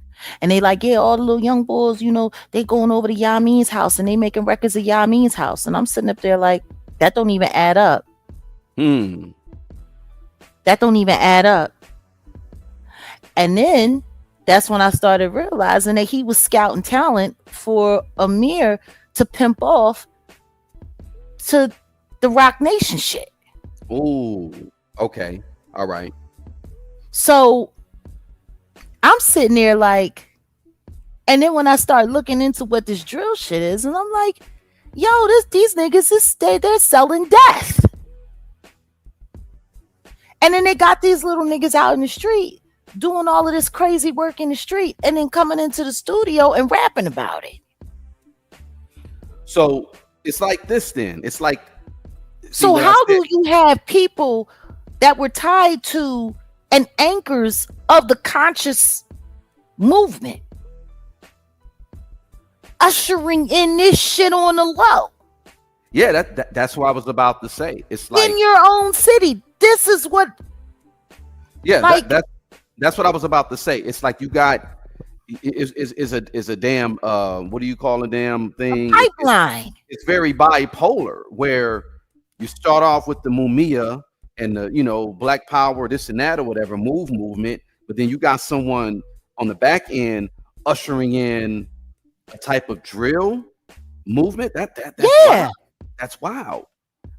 And they like, yeah, all the little young boys, you know, they going over to Yamin's house and they making records at Yamin's house. And I'm sitting up there like, that don't even add up. That don't even add up. And then that's when I started realizing that he was scouting talent for Amir to pimp off to the Rock Nation shit. Ooh, okay. All right. So I'm sitting there like, and then when I start looking into what this drill shit is, and I'm like, yo, these niggas they're selling death. And then they got these little niggas out in the street doing all of this crazy work in the street and then coming into the studio and rapping about it. So it's like this then. It's like, so how do you have people that were tied to and anchors of the conscious movement ushering in this shit on the low? Yeah, that's what I was about to say. It's like in your own city. This is what. Yeah, like, that's what I was about to say. It's like you got is a damn what do you call a damn thing? Pipeline. It's very bipolar where you start off with the Mumia and the, you know, Black Power, this and that or whatever movement, but then you got someone on the back end ushering in a type of drill movement. That's wild. That's wild.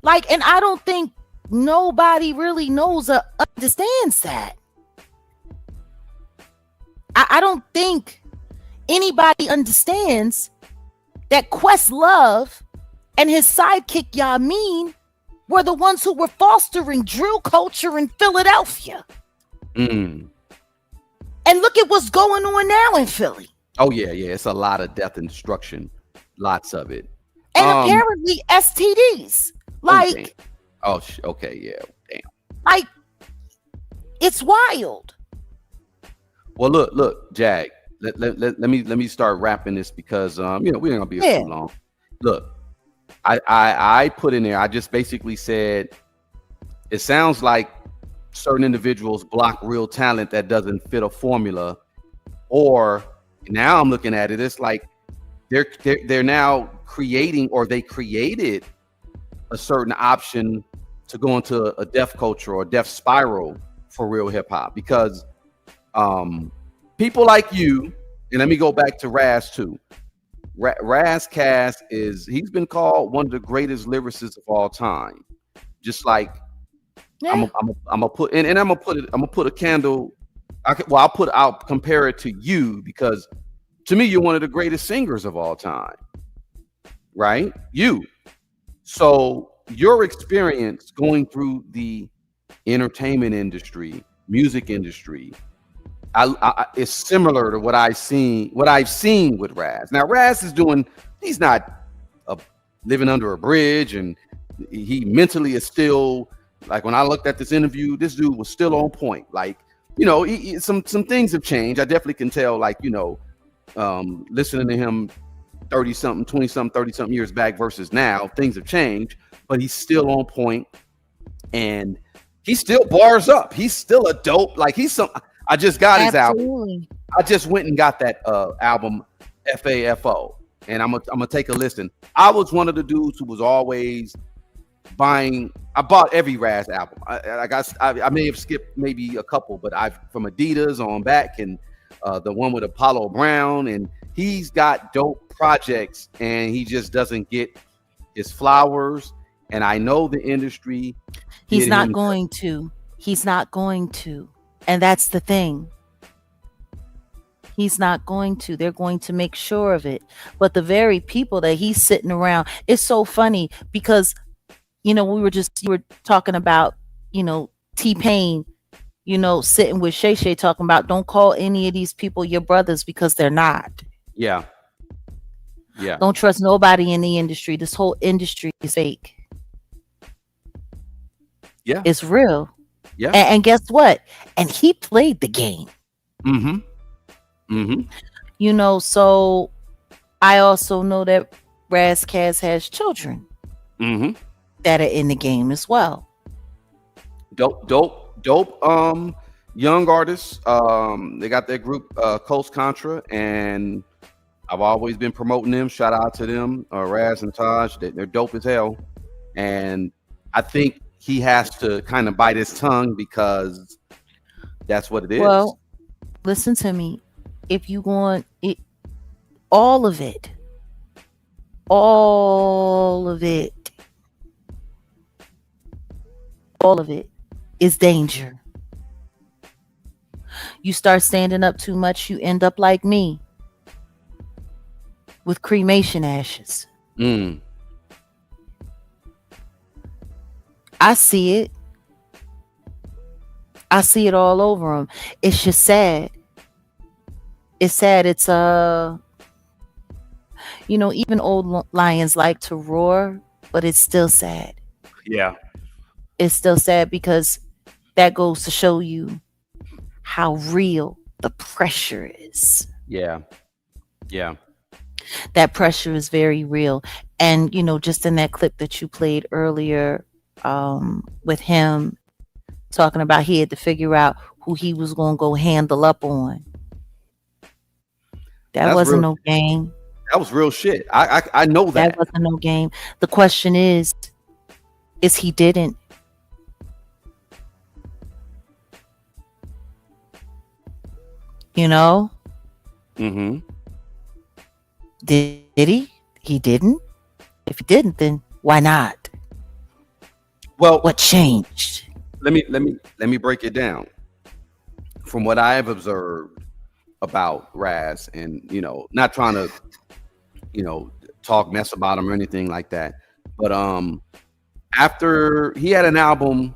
Like, and I don't think nobody really knows or understands that. I don't think anybody understands that Questlove and his sidekick Yamin were the ones who were fostering drill culture in Philadelphia. And look at what's going on now in Philly. Oh yeah, it's a lot of death and destruction, lots of it, and apparently STDs. Like, okay, yeah, damn. Like, it's wild. Well, look, Jag. Let me start wrapping this because we ain't gonna be here too long. Look, I put in there. I just basically said it sounds like certain individuals block real talent that doesn't fit a formula, or now I'm looking at it. It's like they're now creating, or they created a certain option to go into a death culture or death spiral for real hip hop, because people like you, and let me go back to Ras too. Ras Kass he's been called one of the greatest lyricists of all time. Just like I'm gonna put a candle I'll compare it to you because to me you're one of the greatest singers of all time, right? So your experience going through the entertainment industry, music industry, is similar to what I've seen with Ras. Now Ras is doing, he's not living under a bridge, and he mentally is still, like when I looked at this interview, this dude was still on point. Like, some things have changed. I definitely can tell, like, listening to him 30-something, 20-something, 30-something years back versus now, things have changed, but he's still on point and he still bars up. He's still a dope, like I just got his album. I just went and got that album FAFO, and I'm gonna take a listen. I was one of the dudes who was always buying. I bought every Ras album. I may have skipped maybe a couple, but from Adidas on back, and the one with Apollo Brown, and he's got dope projects, and he just doesn't get his flowers. And I know the industry. He's not going to. He's not going to. And that's the thing. He's not going to. They're going to make sure of it. But the very people that he's sitting around, it's so funny because, you were talking about, T-Pain, sitting with Shay Shay talking about, don't call any of these people your brothers because they're not. Yeah. Yeah. Don't trust nobody in the industry. This whole industry is fake. Yeah. It's real. Yeah. And guess what? And he played the game. Mm-hmm. Mm-hmm. So I also know that Ras Kass has children that are in the game as well. Dope. Young artists. They got their group Coast Contra, and I've always been promoting them. Shout out to them, Ras and Taj. They're dope as hell. And I think he has to kind of bite his tongue because that's what it is. Well, listen to me. If you want it, all of it is danger. You start standing up too much, you end up like me with cremation ashes. I see it. I see it all over him. It's just sad. It's sad. It's even old lions like to roar, but it's still sad. Yeah. It's still sad because that goes to show you how real the pressure is. Yeah. Yeah. That pressure is very real. And, just in that clip that you played earlier, with him talking about he had to figure out who he was going to go handle up on. That wasn't no game. That was real shit. I know that. That wasn't no game. The question is he didn't. Mm-hmm. Did he? He didn't. If he didn't, then why not? Well, what changed? Let me break it down. From what I have observed about Ras, and not trying to, talk mess about him or anything like that, but after he had an album,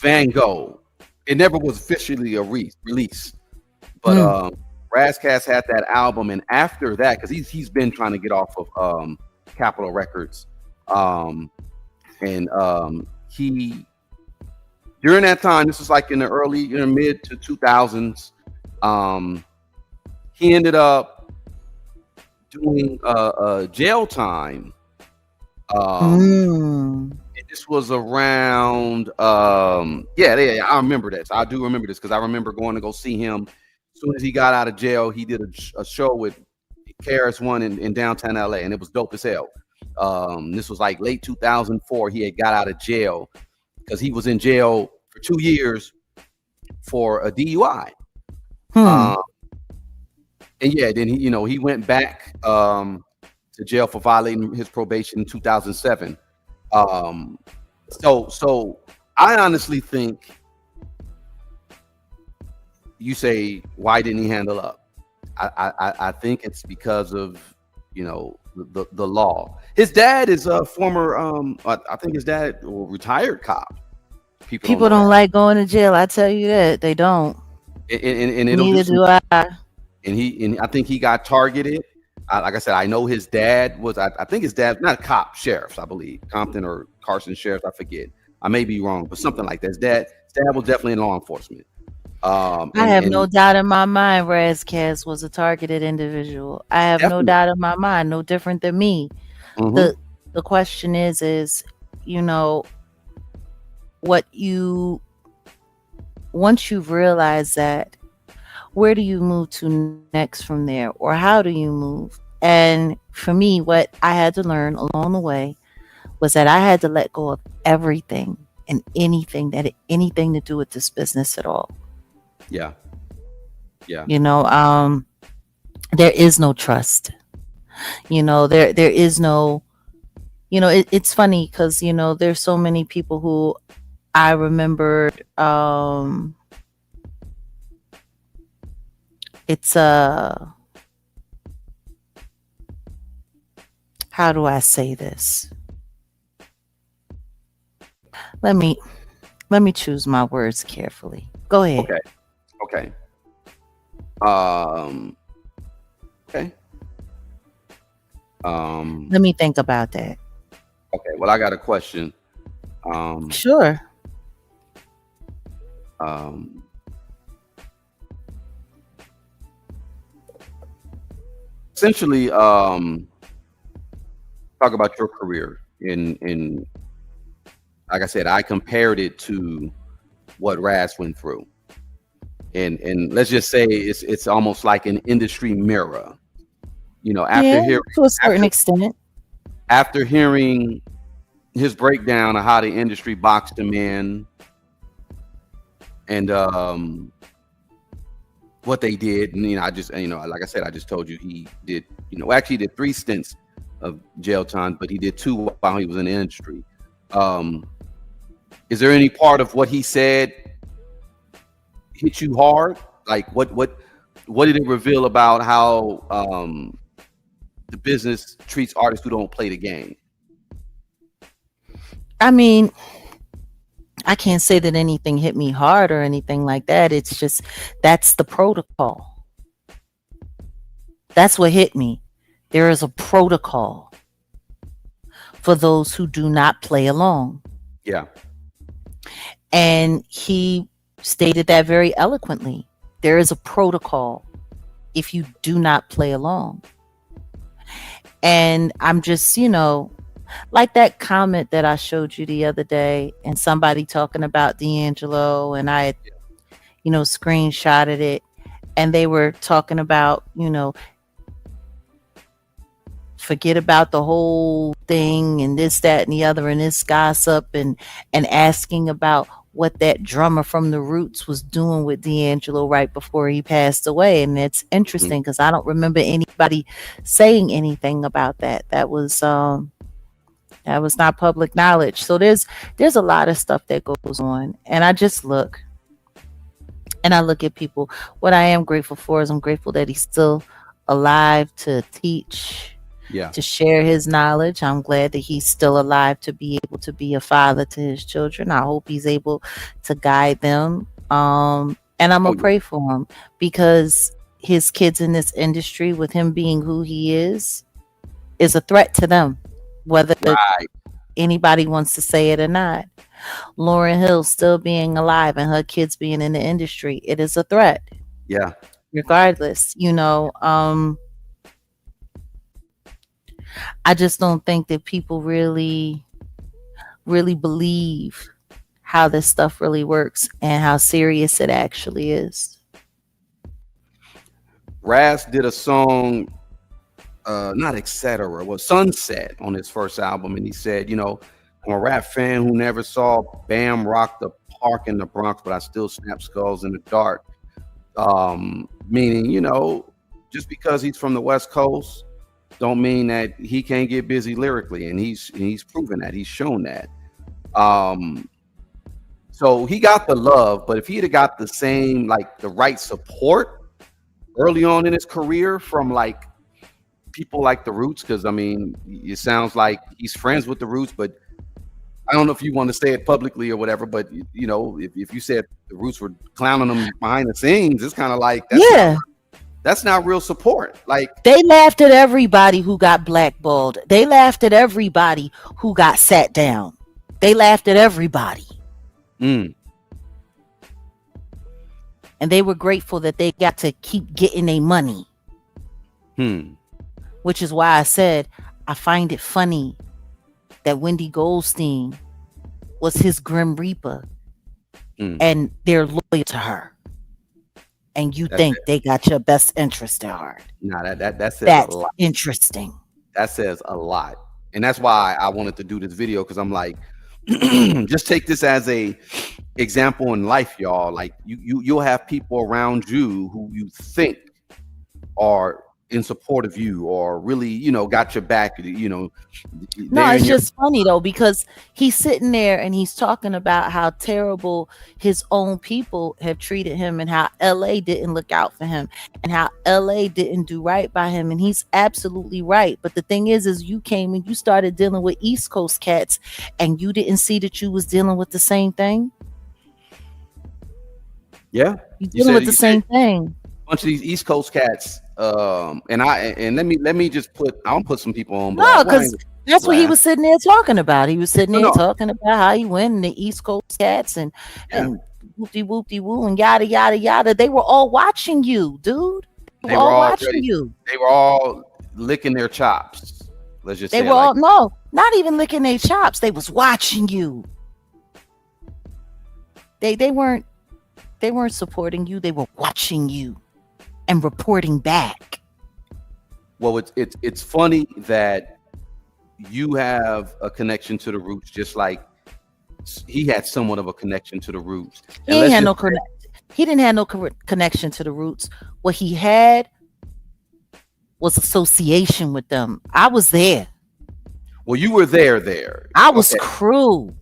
Van Gogh, it never was officially a release, but Ras Kass had that album, and after that, because he's been trying to get off of Capitol Records, he during that time, this was like in the mid to 2000s, he ended up doing jail time. And this was around I remember this. I do remember this because I remember going to go see him as soon as he got out of jail. He did a show with KRS-One in downtown LA, and it was dope as hell. This was like late 2004. He had got out of jail because he was in jail for 2 years for a DUI. Then he went back to jail for violating his probation in 2007. So I honestly think you say, why didn't he handle up? I think it's because of, you know, the law. His dad is a former, I think his dad retired cop. People don't like going to jail. I tell you that they don't. And it'll Neither do I. And I think he got targeted. Like I said, I know his dad was. I think his dad, not a cop, sheriffs, I believe, Compton or Carson sheriffs. I forget. I may be wrong, but something like that. His dad was definitely in law enforcement. I have no doubt in my mind Ras Kass was a targeted individual. I have no doubt in my mind, no different than me. The question is, you know, once you've realized that, where do you move to next from there, or how do you move? And for me, what I had to learn along the way was that I had to let go of everything and anything that had anything to do with this business at all. Yeah. You know, there is no trust. You know, there is no, you know, it's funny because, you know, there's so many people who I remembered, it's how do I say this? Let me choose my words carefully. Go ahead. Okay. Let me think about that. Okay. Well, I got a question. Sure. Essentially, talk about your career in like I said, I compared it to what Ras went through. And let's just say it's almost like an industry mirror. You know, to a certain extent. After hearing his breakdown of how the industry boxed him in and what they did, and you know, I just, you know, like I said, I just told you he did, you know, actually he did 3 stints of jail time, but he did 2 while he was in the industry. Is there any part of what he said hit you hard? Like what did it reveal about how the business treats artists who don't play the game? I mean, I can't say that anything hit me hard or anything like that. It's just, that's the protocol. That's what hit me. There is a protocol for those who do not play along. Yeah. And he stated that very eloquently. There is a protocol if you do not play along. And I'm just, you know, like that comment that I showed you the other day, and somebody talking about D'Angelo, and I had, you know, screenshotted it, and they were talking about, you know, forget about the whole thing and this, that, and the other, and this gossip, and asking about what that drummer from the Roots was doing with D'Angelo right before he passed away. And it's interesting because I don't remember anybody saying anything about that. That was not public knowledge. So there's a lot of stuff that goes on, and I just look at people. What I am grateful for is I'm grateful that he's still alive to teach, to share his knowledge. I'm glad that he's still alive to be able to be a father to his children. I hope he's able to guide them. And I'm gonna pray for him, because his kids in this industry, with him being who he is a threat to them, whether anybody wants to say it or not. Lauryn Hill still being alive and her kids being in the industry, it is a threat. Yeah. Regardless, you know, I just don't think that people really believe how this stuff really works and how serious it actually is. Ras did a song, not etc., was Sunset on his first album, and he said, you know, I'm a rap fan who never saw Bam rock the park in the Bronx, but I still snap skulls in the dark. Meaning, you know, just because he's from the West Coast don't mean that he can't get busy lyrically, and he's proven that, he's shown that. So he got the love, but if he'd have got the same, like the right support early on in his career from like people like the Roots, because I mean, it sounds like he's friends with the Roots, but I don't know if you want to say it publicly or whatever, but you know, if you said the Roots were clowning him behind the scenes, it's kind of like that's not real support. Like they laughed at everybody who got blackballed. They laughed at everybody who got sat down. They laughed at everybody. And they were grateful that they got to keep getting their money. Which is why I said I find it funny that Wendy Goldstein was his Grim Reaper and they're loyal to her. And you think they got your best interest at heart. Nah, that says that's a lot. Interesting. That says a lot. And that's why I wanted to do this video, because I'm like, just take this as a example in life, y'all. Like you'll have people around you who you think are in support of you or really, you know, got your back, you know. No, it's just funny though, because he's sitting there and he's talking about how terrible his own people have treated him and how LA didn't look out for him and how LA didn't do right by him. And he's absolutely right. But the thing is you came and you started dealing with East Coast cats and you didn't see that you was dealing with the same thing. Yeah. You're dealing with the same thing. A bunch of these East Coast cats. And let me just I'll put some people on. No, because that's what he was sitting there talking about. He was sitting there talking about how he went in the East Coast cats and whoopty woo and yada yada yada. They were all watching you, dude. They were all watching you. They were all licking their chops. Let's just say they were all not even licking their chops. They was watching you. They weren't supporting you. They were watching you and reporting back. Well, it's funny that you have a connection to the Roots, just like he had somewhat of a connection to the Roots. He didn't have no connection to the Roots. What he had was association with them. I was there. Well, you were there. I was crew.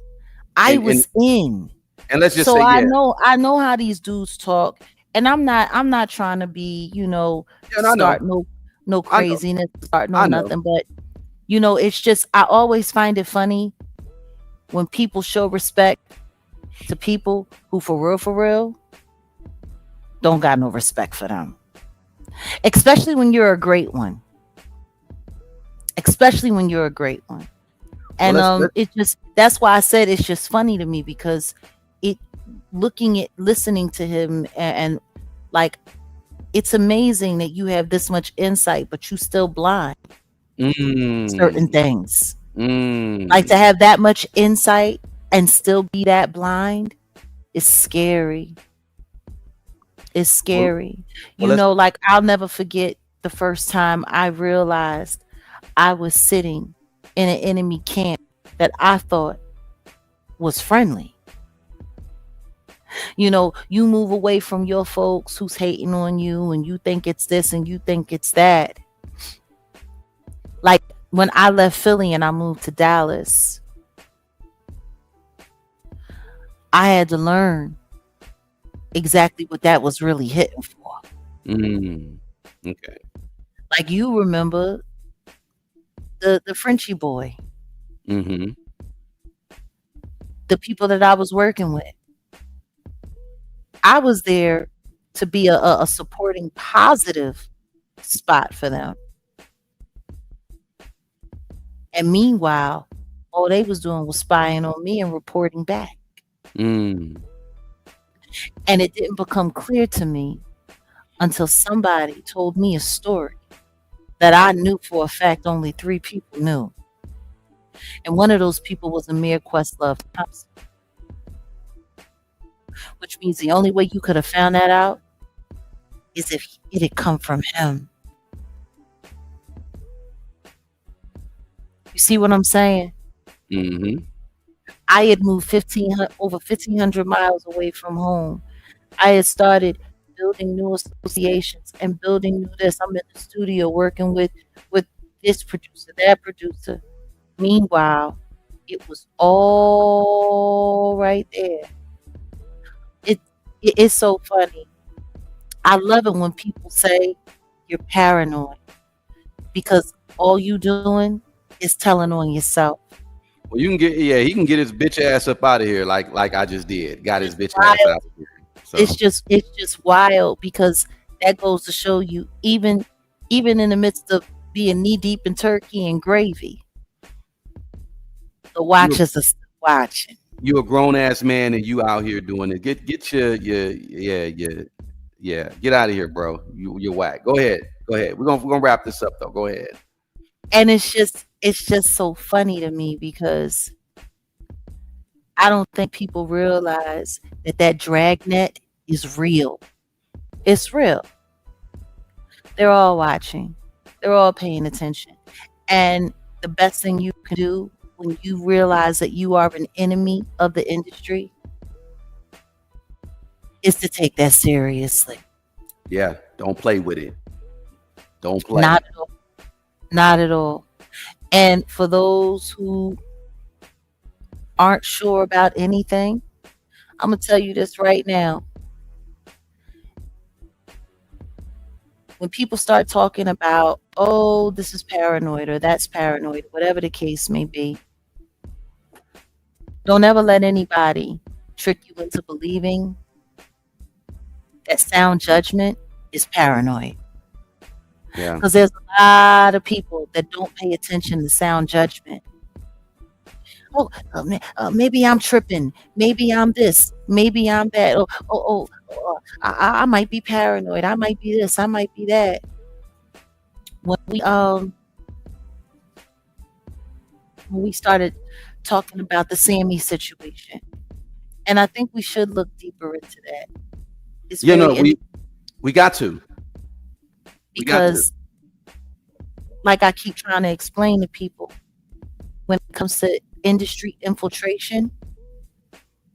I was in. And let's just say, I know how these dudes talk. And I'm not trying to be, start no craziness, start nothing. But, it's just, I always find it funny when people show respect to people who for real, don't got no respect for them. Especially when you're a great one. And it's just, that's why I said it's just funny to me, because listening to him and like, it's amazing that you have this much insight, but you still blind certain things. Like, to have that much insight and still be that blind is scary. It's scary. Like, I'll never forget the first time I realized I was sitting in an enemy camp that I thought was friendly. You move away from your folks who's hating on you and you think it's this and you think it's that. Like, when I left Philly and I moved to Dallas, I had to learn exactly what that was really hitting for. Okay. Like, you remember the Frenchie boy. The people that I was working with. I was there to be a supporting, positive spot for them. And meanwhile, all they was doing was spying on me and reporting back. And it didn't become clear to me until somebody told me a story that I knew for a fact only 3 people knew. And one of those people was Amir Questlove Thompson. Which means the only way you could have found that out is if it had come from him. You see what I'm saying? I had moved over 1,500 miles away from home. I had started building new associations and building new this. I'm in the studio working with this producer, that producer. Meanwhile, it was all right there it's so funny. I love it when people say you're paranoid because all you doing is telling on yourself. Well, you can get he can get his bitch ass up out of here like I just did. Got his bitch ass Wild. out of here. So It's just wild because that goes to show you even in the midst of being knee deep in turkey and gravy, the watchers are still watching. you a grown ass man and you out here doing it. Get your get out of here, bro. You're whack. Go ahead. We're gonna wrap this up though. Go ahead. And it's just so funny to me because I don't think people realize that dragnet is real. It's real. They're all watching. They're all paying attention. And the best thing you can do when you realize that you are an enemy of the industry is to take that seriously. Yeah, don't play with it. Don't play. Not at all. Not at all. And for those who aren't sure about anything, I'm going to tell you this right now. When people start talking about, oh, this is paranoid or that's paranoid, whatever the case may be, don't ever let anybody trick you into believing that sound judgment is paranoid. Yeah. Because there's a lot of people that don't pay attention to sound judgment. Oh, maybe I'm tripping. Maybe I'm this. Maybe I'm that. I might be paranoid. I might be this. I might be that. When we started talking about the Sammy situation, and I think we should look deeper into that. It's we got to. Because, like I keep trying to explain to people, when it comes to industry infiltration,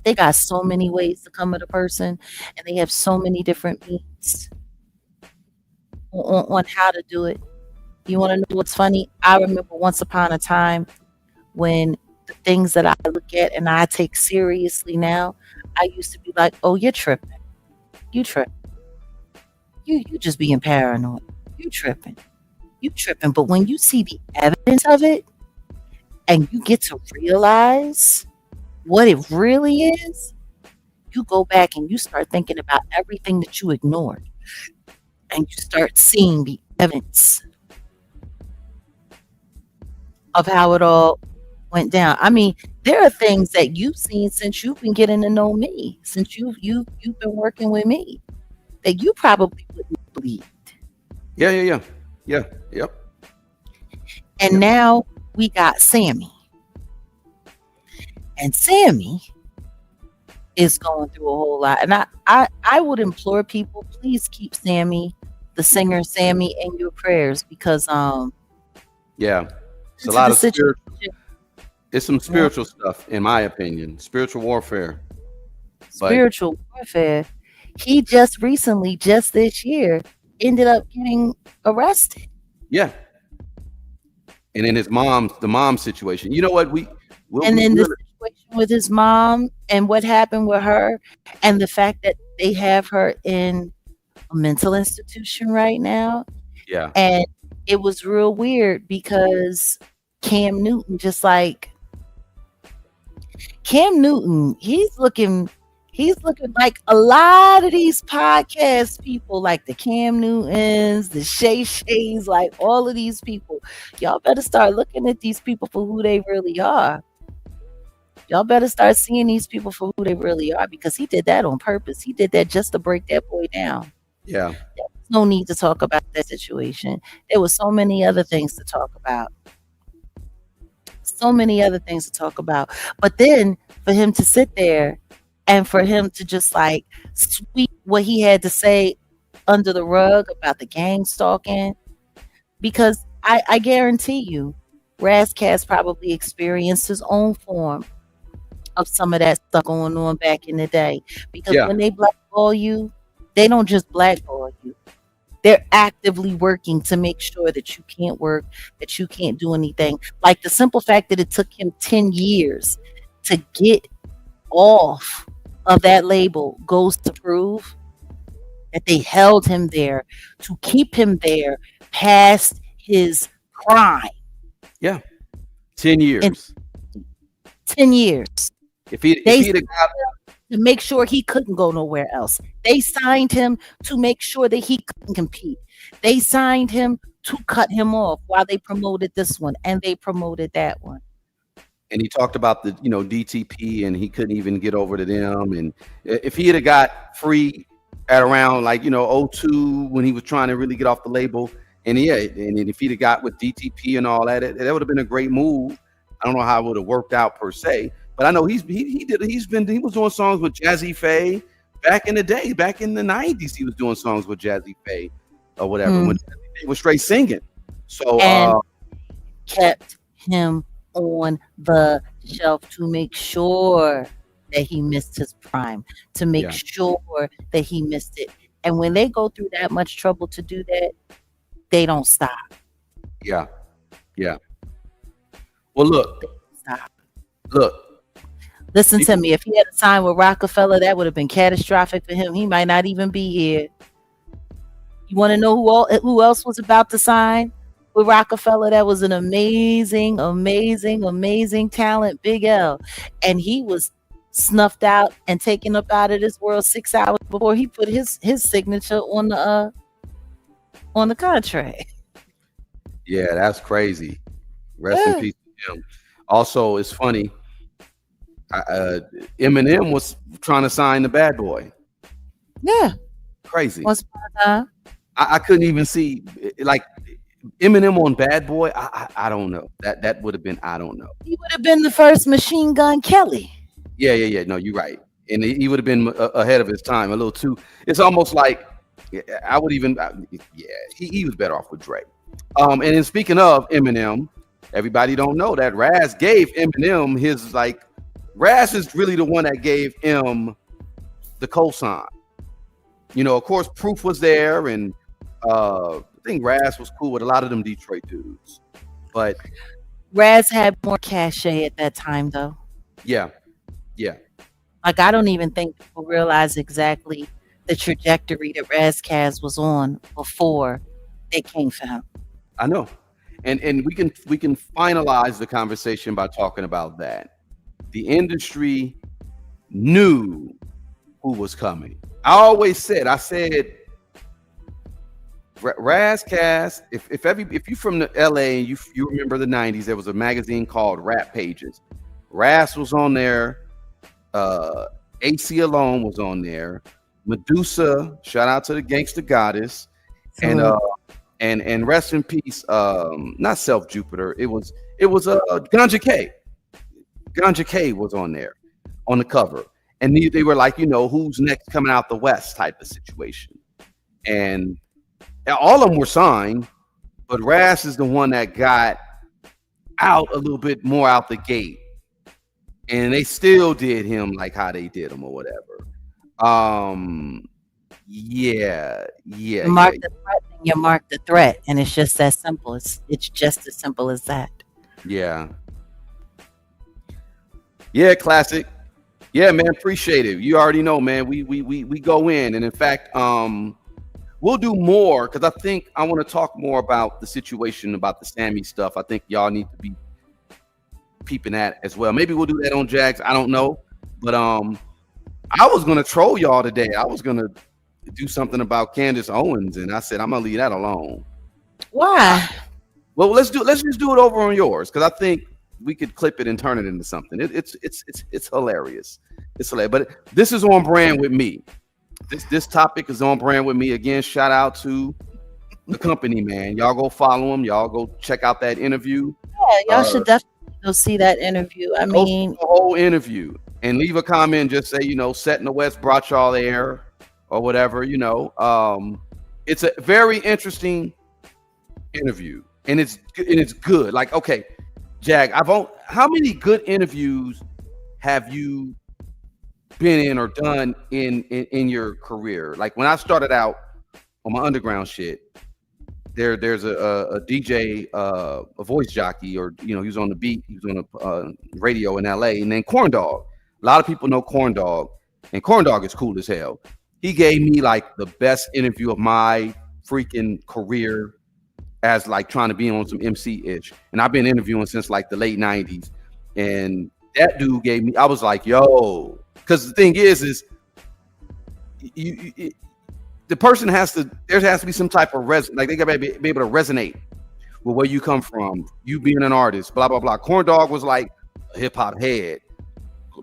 they got so many ways to come at a person, and they have so many different means on how to do it. You want to know what's funny? I remember once upon a time when the things that I look at and I take seriously now, I used to be like, oh, you're tripping. You tripping. You just being paranoid. You tripping. But when you see the evidence of it and you get to realize what it really is, you go back and you start thinking about everything that you ignored. And you start seeing the evidence of how it all went down. I mean, there are things that you've seen since you've been getting to know me, since you've been working with me, that you probably wouldn't believe. Yeah. Yep. And now we got Sammy. And Sammy is going through a whole lot. And I would implore people, please keep Sammy, the singer Sammy, in your prayers because it's a lot of spiritual. It's some spiritual stuff, in my opinion. Spiritual warfare. Spiritual warfare. He just recently, just this year, ended up getting arrested. Yeah. And then the mom situation. You know what? The situation with his mom and what happened with her and the fact that they have her in a mental institution right now. Yeah. And it was real weird because Cam Newton, he's looking like a lot of these podcast people, like the Cam Newtons, the Shay Shays, like all of these people. Y'all better start looking at these people for who they really are. Y'all better start seeing these people for who they really are because he did that on purpose. He did that just to break that boy down. Yeah. There's no need to talk about that situation. There were so many other things to talk about. But then for him to sit there and for him to just like sweep what he had to say under the rug about the gang stalking, because I guarantee you, Ras Kass probably experienced his own form of some of that stuff going on back in the day. Because when they blackball you, they don't just blackball you. They're actively working to make sure that you can't work, that you can't do anything. Like the simple fact that it took him 10 years to get off of that label goes to prove that they held him there to keep him there past his prime Yeah, 10 in years. 10 years. If he'd They have got, to make sure he couldn't go nowhere else. They signed him to make sure that he couldn't compete. They signed him to cut him off while they promoted this one and they promoted that one. and he talked about the DTP, and he couldn't even get over to them. And if he had got free at around like '02 when he was trying to really get off the label, and if he'd have got with DTP and all that, that would have been a great move. I don't know how it would have worked out per se, but I know he was doing songs with Jazzy Faye back in the day, back in the '90s. He was doing songs with Jazzy Faye or whatever when Jazzy Faye was straight singing. So and kept him on the shelf to make sure that he missed his prime, to make sure that he missed it. And when they go through that much trouble to do that, they don't stop. Yeah. Well, look. Listen to me. If he had a sign with Rockefeller, that would have been catastrophic for him. He might not even be here. You want to know who else was about to sign with Rockefeller? That was an amazing talent, Big L. And he was snuffed out and taken up out of this world 6 hours before he put his signature on the contract. Yeah, that's crazy. Rest in peace to him. Also, it's funny. Eminem was trying to sign the Bad Boy. Yeah, crazy. Once upon a time, I couldn't even see like Eminem on Bad Boy. I don't know. That would have been. I don't know. He would have been the first Machine Gun Kelly. Yeah. No, you're right. And he would have been ahead of his time a little too. It's almost like I would even. He was better off with Dre. And then speaking of Eminem, everybody don't know that Ras gave Eminem his like. Ras is really the one that gave him the cosign. Of course, Proof was there, and I think Ras was cool with a lot of them Detroit dudes. But Ras had more cachet at that time, though. Yeah. Like, I don't even think people realize exactly the trajectory that Ras Kass was on before they came for him. I know. And we can finalize the conversation by talking about that. The industry knew who was coming. I said Ras Kass, if you're from the LA and you remember the 90s, there was a magazine called Rap Pages. Ras was on there, AC Alone was on there, Medusa, shout out to the Gangsta Goddess, and rest in peace, not Self Jupiter, it was Ganja K. Ganja K was on there on the cover. And they were like, who's next coming out the West type of situation. And all of them were signed, but Ras is the one that got out a little bit more out the gate. And they still did him like how they did him or whatever. You mark the threat and you mark the threat. And it's just that simple. It's just as simple as that. Yeah, classic. Yeah, man, appreciate it. You already know, man. We go in, and in fact, we'll do more because I think I want to talk more about the situation about the Sammy stuff. I think y'all need to be peeping at as well. Maybe we'll do that on Jags. I don't know, but I was gonna troll y'all today. I was gonna do something about Candace Owens, and I said I'm gonna leave that alone. Why? Well, let's just do it over on yours because I think we could clip it and turn it into something. It's hilarious. It's hilarious. But this is on brand with me. This topic is on brand with me. Again, shout out to the company, man. Y'all go follow them. Y'all go check out that interview. Yeah, y'all should definitely go see that interview. I mean, the whole interview and leave a comment. Just say, Set in the West brought y'all there or whatever. It's a very interesting interview and it's good. Like, okay. Jag, how many good interviews have you been in or done in your career? Like when I started out on my underground shit, there's a DJ, a voice jockey, or he was on the beat, he was on a radio in LA, and then Corn Dog. A lot of people know Corn Dog. And Corn Dog is cool as hell. He gave me like the best interview of my freaking career as like trying to be on some MC-ish. And I've been interviewing since like the late 90s. And that dude gave me, I was like, yo, because the thing is the person there has to be some type of like they gotta be able to resonate with where you come from, you being an artist, blah, blah, blah. Corn Dog was like a hip hop head.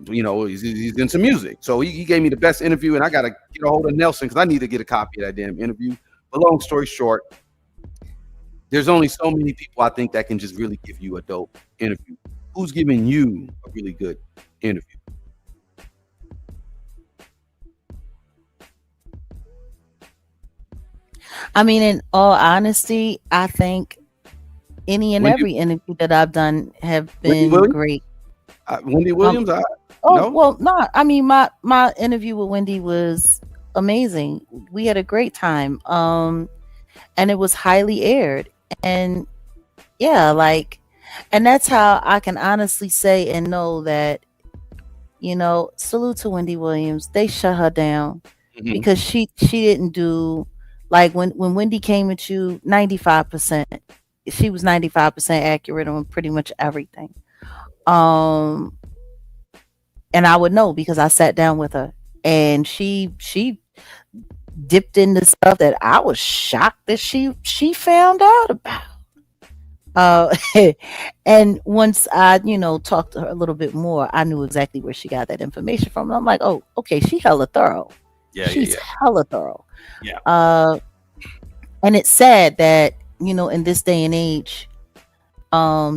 You know, he's into music. So he gave me the best interview, and I got to get a hold of Nelson because I need to get a copy of that damn interview. But long story short, there's only so many people I think that can just really give you a dope interview. Who's giving you a really good interview? I mean, in all honesty, I think any and every interview that I've done have been great. Wendy Williams? No? Well, no. I mean, my interview with Wendy was amazing. We had a great time. And it was highly aired. And yeah, like, and that's how I can honestly say and know that, you know, salute to Wendy Williams. They shut her down because she didn't do, like, when Wendy came at you, 95%, she was 95% accurate on pretty much everything. And I would know because I sat down with her, and she dipped into stuff that I was shocked that she found out about. And once I, you know, talked to her a little bit more, I knew exactly where she got that information from. And I'm like, oh, okay, she hella thorough. She's hella thorough. Yeah. And it's sad that, you know, in this day and age,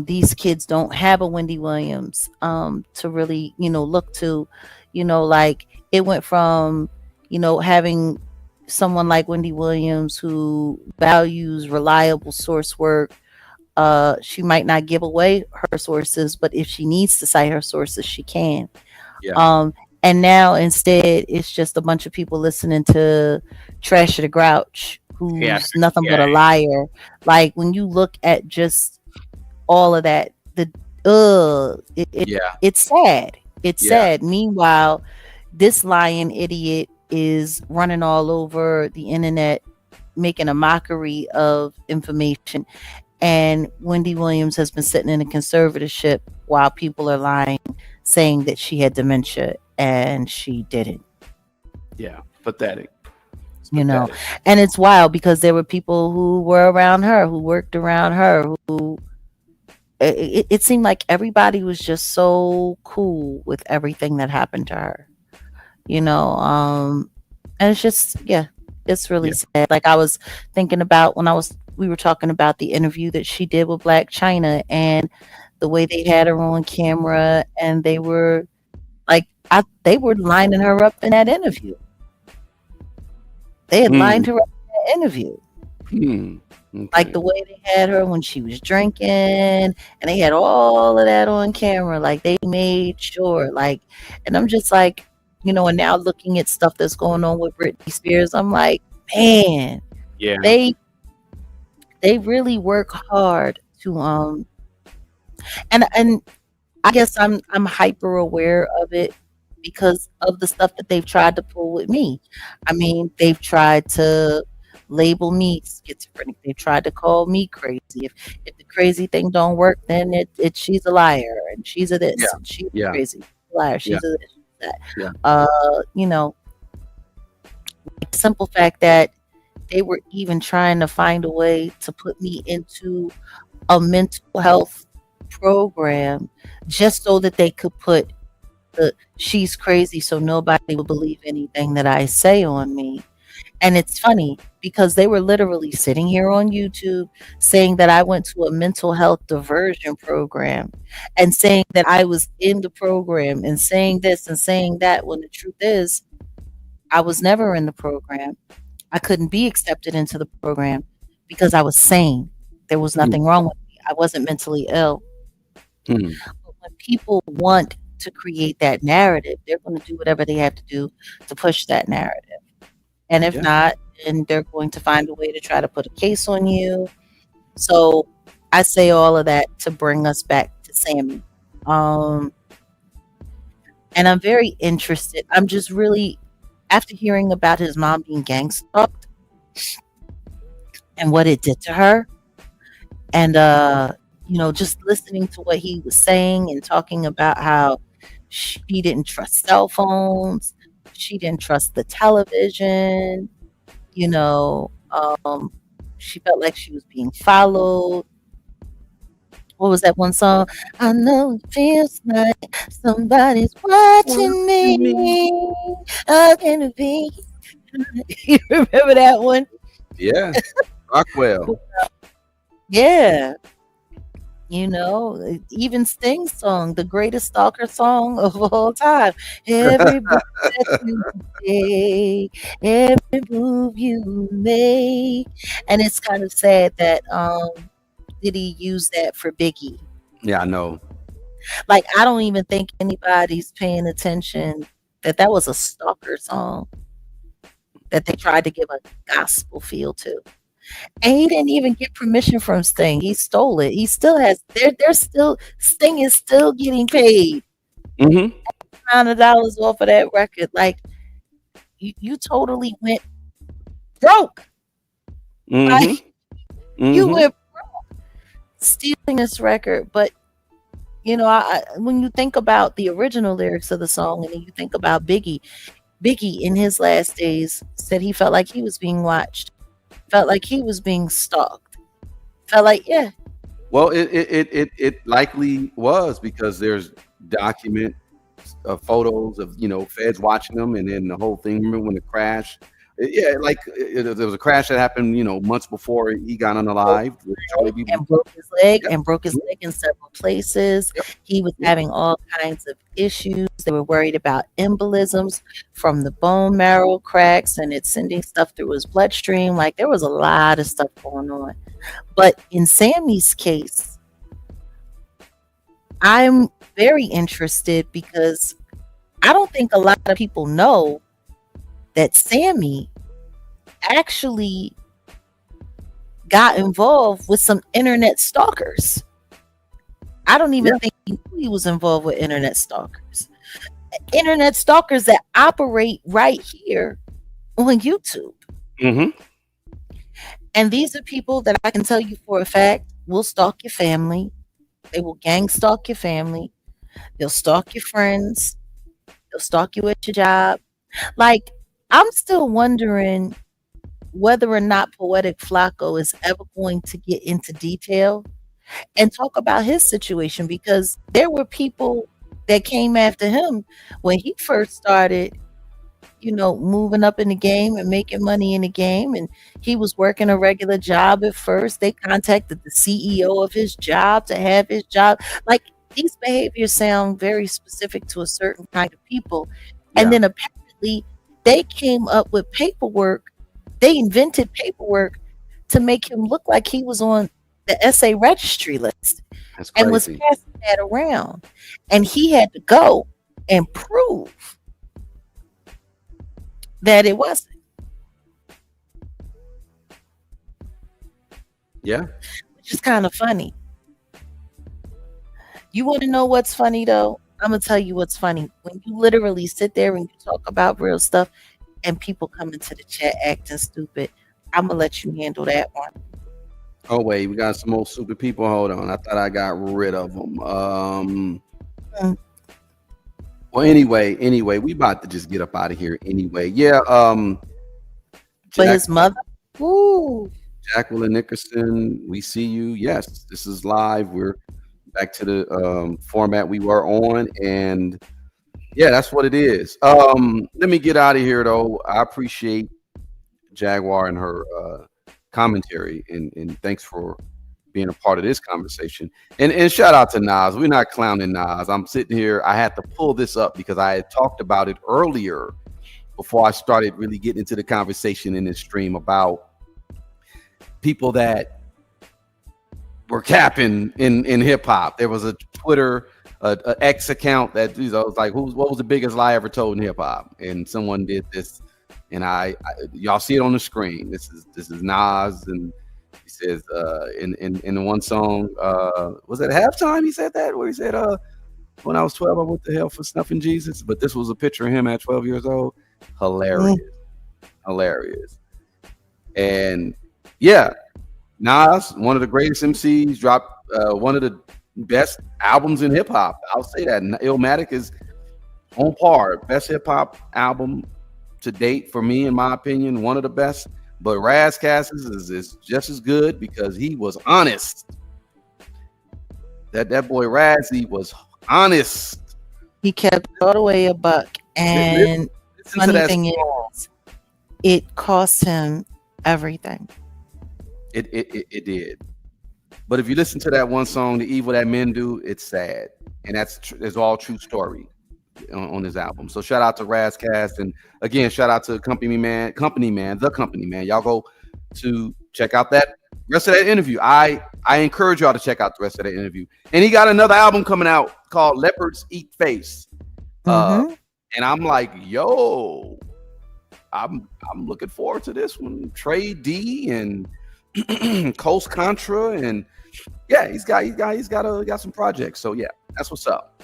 these kids don't have a Wendy Williams to really, you know, look to. You know, like, it went from, you know, having someone like Wendy Williams who values reliable source work. She might not give away her sources, but if she needs to cite her sources, she can. Yeah. And now instead it's just a bunch of people listening to Trash the Grouch, who's nothing but a liar. Like, when you look at just all of that, it's sad. It's sad. Meanwhile, this lying idiot is running all over the internet making a mockery of information. And Wendy Williams has been sitting in a conservatorship while people are lying, saying that she had dementia, and she didn't. Yeah, pathetic. You know, and it's wild because there were people who were around her, who worked around her, who it seemed like everybody was just so cool with everything that happened to her. You know, and it's just, it's really sad. Like, I was thinking about when we were talking about the interview that she did with Black China, and the way they had her on camera, and they were like, they were lining her up in that interview. They had lined her up in that interview. Okay. Like, the way they had her when she was drinking, and they had all of that on camera. Like, they made sure, like, and I'm just like, you know, and now looking at stuff that's going on with Britney Spears, I'm like, man, they really work hard to and I guess I'm hyper aware of it because of the stuff that they've tried to pull with me. I mean, they've tried to label me schizophrenic. They tried to call me crazy. If the crazy thing don't work, then she's a liar, and she's a this, and she's crazy, liar, she's a this, that. You know, the simple fact that they were even trying to find a way to put me into a mental health program just so that they could put the she's crazy so nobody would believe anything that I say on me. And it's funny because they were literally sitting here on YouTube saying that I went to a mental health diversion program and saying that I was in the program and saying this and saying that, when the truth is I was never in the program. I couldn't be accepted into the program because I was sane. There was nothing wrong with me. I wasn't mentally ill. But when people want to create that narrative, they're going to do whatever they have to do to push that narrative. And if not, then they're going to find a way to try to put a case on you. So I say all of that to bring us back to Sammy. And And I'm very interested. I'm just really, after hearing about his mom being gang stalked and what it did to her, and just listening to what he was saying and talking about how she didn't trust cell phones, she didn't trust the television, you know, she felt like she was being followed. What was that one song? I know it feels like somebody's watching me. How can it be? You remember that one? Yeah, Rockwell. Yeah. Even Sting's song, the greatest stalker song of all time. Every breath you take, every move you make. And it's kind of sad that did he use that for Biggie? Yeah, I know. Like, I don't even think anybody's paying attention that was a stalker song that they tried to give a gospel feel to. And he didn't even get permission from Sting. He stole it. He still has. They're still. Sting is still getting paid $100 off of that record. Like, you totally went broke. Like, you went broke stealing this record. But when you think about the original lyrics of the song, and then you think about Biggie in his last days said he felt like he was being watched. Felt like he was being stalked. Felt like, yeah. Well, it likely was, because there's document photos of feds watching them, and then the whole thing. Remember when the crash? Yeah, like there was a crash that happened, months before he got unalived. And broke his leg, and broke his leg in several places. Yep. He was having all kinds of issues. They were worried about embolisms from the bone marrow cracks, and it's sending stuff through his bloodstream. Like, there was a lot of stuff going on. But in Sammy's case, I'm very interested because I don't think a lot of people know that Sammy actually got involved with some internet stalkers. I don't even think he knew he was involved with internet stalkers. Internet stalkers that operate right here on YouTube. And these are people that I can tell you for a fact will stalk your family. They will gang stalk your family. They'll stalk your friends. They'll stalk you at your job. Like, I'm still wondering whether or not Poetic Flacco is ever going to get into detail and talk about his situation, because there were people that came after him when he first started, moving up in the game and making money in the game. And he was working a regular job at first. They contacted the CEO of his job to have his job. Like, these behaviors sound very specific to a certain kind of people. Yeah. And then apparently they came up with paperwork. They invented paperwork to make him look like he was on the SA registry list and was passing that around. And he had to go and prove that it wasn't. Yeah. Which is kind of funny. You want to know what's funny, though? I'm going to tell you what's funny. When you literally sit there and you talk about real stuff and people come into the chat acting stupid, I'm going to let you handle that one. Oh, wait. We got some more stupid people. Hold on. I thought I got rid of them. Well, anyway, we about to just get up out of here anyway. Yeah. But his mother? Ooh. Jacqueline Nickerson, we see you. Yes, this is live. We're back to the format we were on, and yeah, that's what it is. Let me get out of here, though. I appreciate Jaguar and her commentary, and thanks for being a part of this conversation. And shout out to Nas. We're not clowning Nas. I'm sitting here. I had to pull this up because I had talked about it earlier before I started really getting into the conversation in this stream about people that were capping in hip hop. There was a Twitter, a X account that was like, what was the biggest lie ever told in hip hop? And someone did this, and I y'all see it on the screen. This is Nas, and he says in the one song, was it halftime? He said that, where he said when I was 12, I went to hell for snuffing Jesus. But this was a picture of him at 12 years old. Hilarious. Hilarious. And yeah, Nas, one of the greatest MCs, dropped one of the best albums in hip hop. I'll say that. Illmatic is on par. Best hip hop album to date for me, in my opinion. One of the best. But Ras Kass is just as good because he was honest. That boy Razzie was honest. He kept all the way a buck. And funny thing is, it cost him everything. It did. But if you listen to that one song, The Evil That Men Do, it's sad. And it's all true story on his album. So shout out to Ras Kass. And again, shout out to the company man. Y'all go to check out that rest of that interview. I encourage y'all to check out the rest of that interview. And he got another album coming out called Leopards Eat Face. And I'm like, yo, I'm looking forward to this one. Trey D and Coast Contra, and yeah, he's got some projects. So yeah, that's what's up.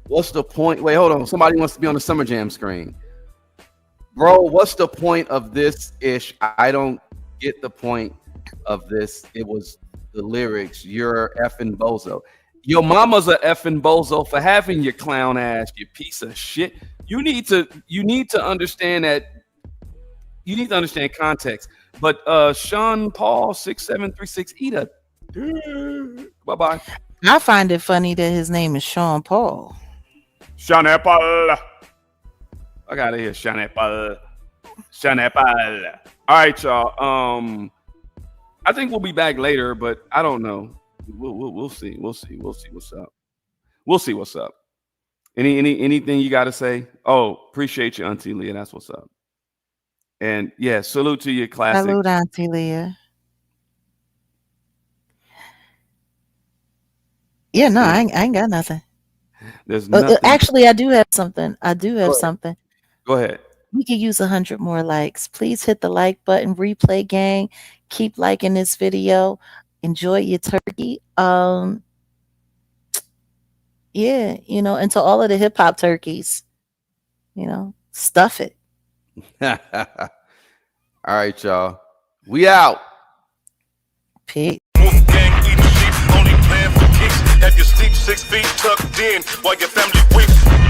What's the point? Wait, hold on. Somebody wants to be on the Summer Jam screen. Bro, what's the point of this ish? I don't get the point of this. It was the lyrics. You're effing bozo. Your mama's a effing bozo for having your clown ass, you piece of shit. You need to understand that. You need to understand context. But Sean Paul 6736 Eda. Bye-bye. I find it funny that his name is Sean Paul. Sean Paul. I got it here. Sean Paul. Sean Paul. All right, y'all. I think we'll be back later, but I don't know. We'll see. We'll see what's up. We'll see what's up. Anything you got to say? Oh, appreciate you, Auntie Leah. That's what's up. And yeah, salute to your classic. Salute, Auntie Leah. Yeah, no, I ain't got nothing. There's nothing. Actually, I do have something. Something. Go ahead. We could use 100 more likes. Please hit the like button. Replay gang. Keep liking this video. Enjoy your turkey. Yeah, and to all of the hip hop turkeys, stuff it. All right, y'all. We out. Peace. Wolf gang eating sheep, only plan for kicks. Have your sleep 6 feet tucked in while your family weeps.